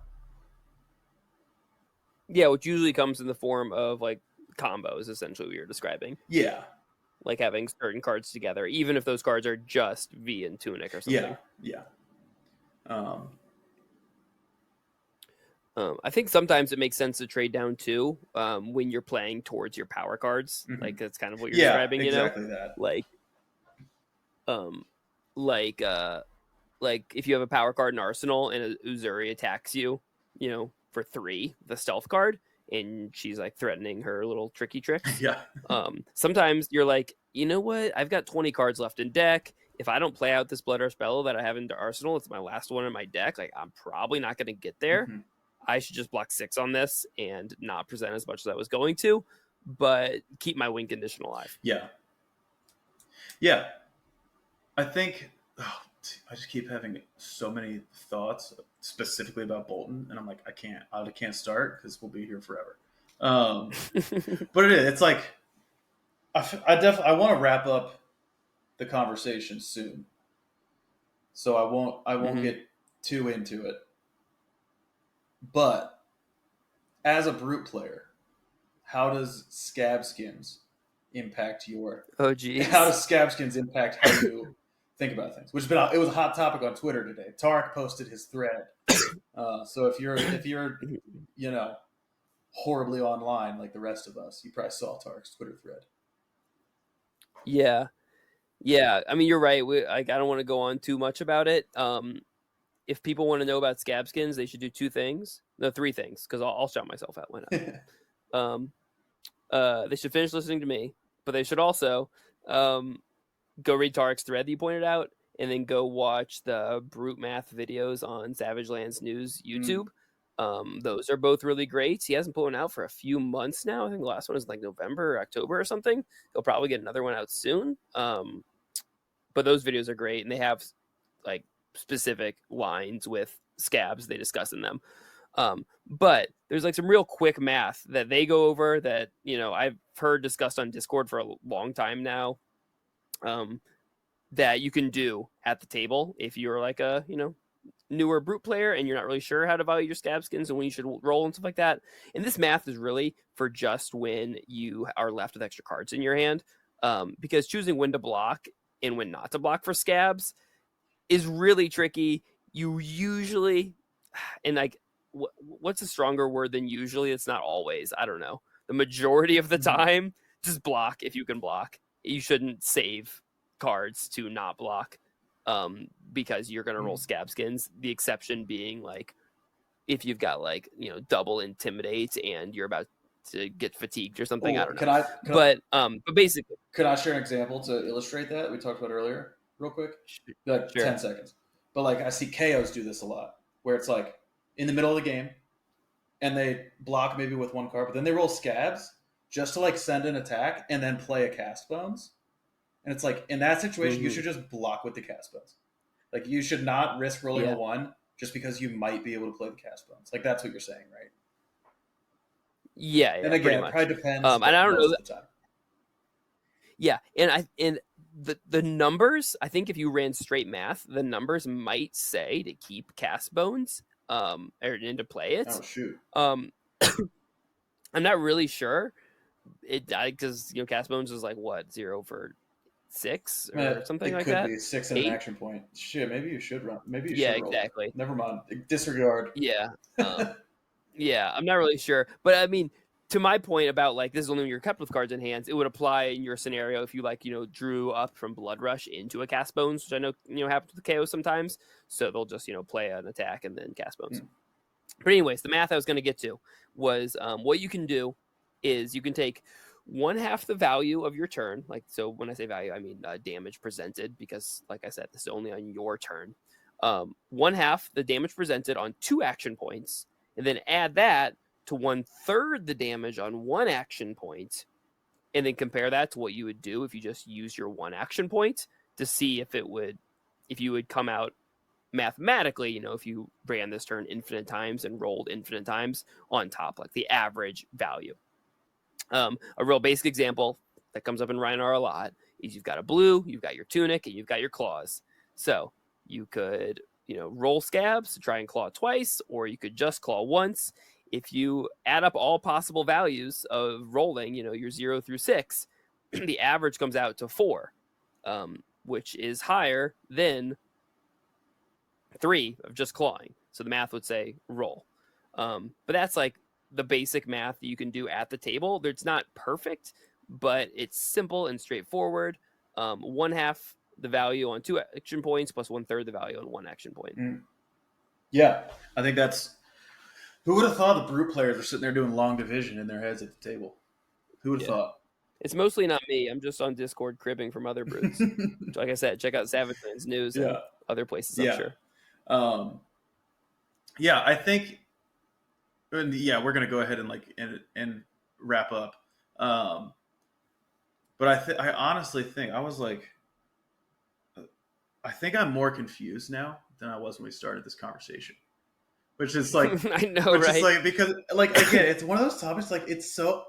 Yeah, which usually comes in the form of like combos, essentially what you're describing. Yeah. Like having certain cards together, even if those cards are just V and Tunic or something. Yeah. I think sometimes it makes sense to trade down too when you're playing towards your power cards. Like that's kind of what you're describing, exactly that. Like if you have a power card in Arsenal and Uzuri attacks you, for 3, the stealth card, and she's like threatening her little tricky tricks. Yeah. Sometimes you're like, you know what? I've got 20 cards left in deck. If I don't play out this Blood Rush Bellow that I have into Arsenal, it's my last one in my deck. Like I'm probably not going to get there. I should just block 6 on this and not present as much as I was going to, but keep my win condition alive. Yeah. I think I just keep having so many thoughts specifically about Bolton, and I'm like, I can't start because we'll be here forever. But it's like I want to wrap up the conversation soon, so I won't get too into it. But as a brute player, how does Scab Skins impact your? Oh, geez. How does Scab Skins impact how you think about things? It was a hot topic on Twitter today. Tarek posted his thread. So if you're horribly online like the rest of us, you probably saw Tarek's Twitter thread. Yeah. I mean, you're right. I don't want to go on too much about it. If people want to know about Scab Skins, they should do 3 things, because I'll shout myself out. Why not? They should finish listening to me, but they should also go read Tarek's thread that you pointed out, and then go watch the Brute Math videos on Savage Lands News YouTube. Those are both really great. He hasn't put one out for a few months now. I think the last one is like November or October or something. He'll probably get another one out soon. But those videos are great, and they have like specific lines with scabs they discuss in them. But there's like some real quick math that they go over that, I've heard discussed on Discord for a long time now, that you can do at the table if you're like a, newer brute player and you're not really sure how to value your scab skins and when you should roll and stuff like that. And this math is really for just when you are left with extra cards in your hand, because choosing when to block and when not to block for scabs is really tricky. You usually, and like, what's a stronger word than usually? It's not always. I don't know. The majority of the time, just block if you can block. You shouldn't save cards to not block, because you're going to roll scab skins. The exception being like if you've got like, double intimidate and you're about to get fatigued or something. I don't know. But basically, could I share an example to illustrate that we talked about earlier real quick? Like 10 seconds. But like I see KOs do this a lot where it's like in the middle of the game and they block maybe with one card, but then they roll scabs just to like send an attack and then play a cast bones. And it's like in that situation, you should just block with the cast bones. Like you should not risk rolling a 1 just because you might be able to play the cast bones. Like that's what you're saying, right? Yeah, And pretty again, it much. probably depends, And I but don't know most that. of the time. Yeah, and the numbers. I think if you ran straight math, the numbers might say to keep cast bones, or and to play it. Oh shoot. Um, I'm not really sure. It because cast bones was like what 0 for 6 or something It like could that. be 6 in an 8. action point. Shit, maybe you should run. Maybe you Yeah, should roll it. exactly. Never mind. Disregard. Yeah. Yeah, I'm not really sure, but I mean, to my point about like this is only when you're kept with cards in hands, it would apply in your scenario if you like drew up from Blood Rush into a Cast Bones, which I know happens with KO sometimes. So they'll just play an attack and then Cast Bones. Hmm. But anyways, the math I was going to get to was what you can do is you can take one half the value of your turn. Like, so when I say value, I mean damage presented, because like I said, this is only on your turn. One half the damage presented on 2 action points, and then add that to 1/3 the damage on 1 action point, and then compare that to what you would do if you just use your 1 action point to see if you would come out mathematically, if you ran this turn infinite times and rolled infinite times on top, like the average value. A real basic example that comes up in Rhinar a lot is you've got a blue, you've got your tunic, and you've got your claws. So you could, roll scabs to try and claw twice, or you could just claw once. If you add up all possible values of rolling, your 0 through 6, the average comes out to 4, which is higher than 3 of just clawing. So the math would say roll. But that's like the basic math that you can do at the table. It's not perfect, but it's simple and straightforward. One half the value on 2 action points plus 1/3 the value on 1 action point. Yeah, I think that's. Who would have thought the brute players were sitting there doing long division in their heads at the table? Who would have thought? It's mostly not me. I'm just on Discord cribbing from other brutes. Like I said, check out Savage Lands News and other places, I'm sure. Yeah, I think. Yeah, we're gonna go ahead and wrap up. But I honestly think I think I'm more confused now than I was when we started this conversation. Which is like, I know, right? Is like, because like again, it's one of those topics. Like, it's so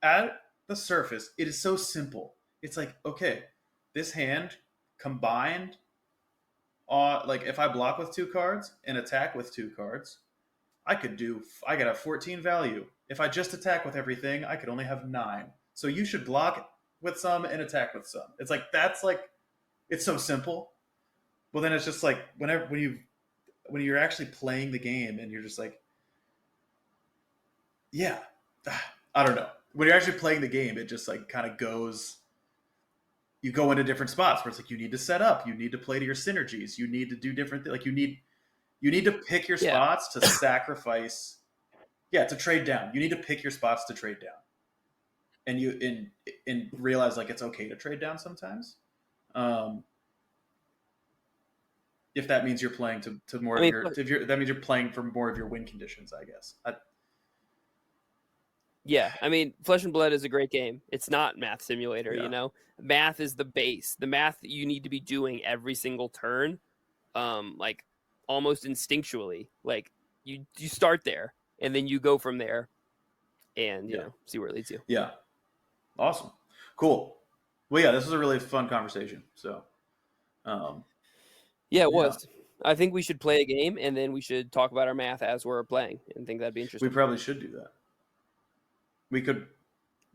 at the surface, it is so simple. It's like, okay, this hand combined, like if I block with 2 cards and attack with 2 cards, I could have 14 value. If I just attack with everything, I could only have 9. So you should block with some and attack with some. It's like, it's so simple. Well, then it's just like when you're actually playing the game and you're just like, yeah, I don't know. When you're actually playing the game, it just like kind of goes. You go into different spots where it's like you need to set up, you need to play to your synergies, you need to do different things. Like you need to pick your spots to sacrifice. Yeah, to trade down. You need to pick your spots to trade down, and and realize like it's okay to trade down sometimes. If that means you're playing to more of your, that means you're playing for more of your win conditions, I guess. Yeah, I mean, Flesh and Blood is a great game. It's not Math Simulator, Math is the base. The math that you need to be doing every single turn, like almost instinctually. Like you start there and then you go from there and, see where it leads you. Yeah. Awesome. Cool. Well, yeah, this was a really fun conversation. So, yeah, it was. I think we should play a game and then we should talk about our math as we're playing, and think that'd be interesting. We probably should do that. We could.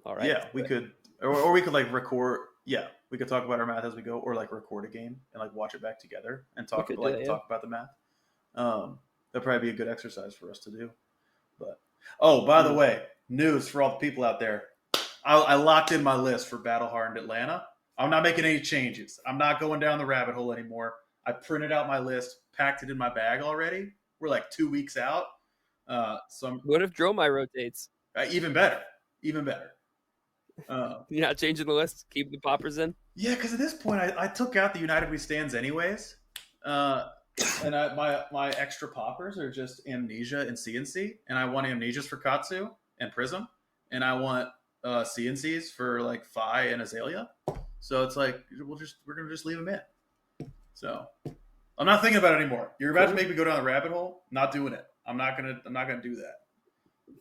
All right. Yeah, we could, or we could like record. Yeah, we could talk about our math as we go, or like record a game and like watch it back together and talk about the math. That'd probably be a good exercise for us to do. But by the way, news for all the people out there. I locked in my list for Battle Hardened Atlanta. I'm not making any changes. I'm not going down the rabbit hole anymore. I printed out my list, packed it in my bag already. We're like 2 weeks out. What if Dromai rotates? Even better. You're not changing the list? Keep the poppers in? Yeah, because at this point, I took out the United We Stands anyways. And my extra poppers are just Amnesia and CNC. And I want Amnesias for Katsu and Prism. And I want CNCs for like Phi and Azalea. So it's like, we're going to just leave them in. So I'm not thinking about it anymore. You're about to make me go down the rabbit hole. Not doing it. I'm not gonna do that.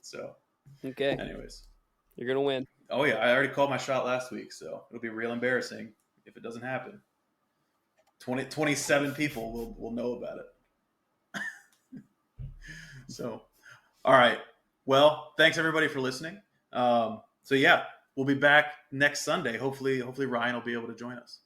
So Okay, Anyways. you're gonna win. Oh yeah, I already called my shot last week, so it'll be real embarrassing if it doesn't happen. 27 people will know about it. So, all right. Well, thanks everybody for listening. So yeah, we'll be back next Sunday. Hopefully Ryan will be able to join us.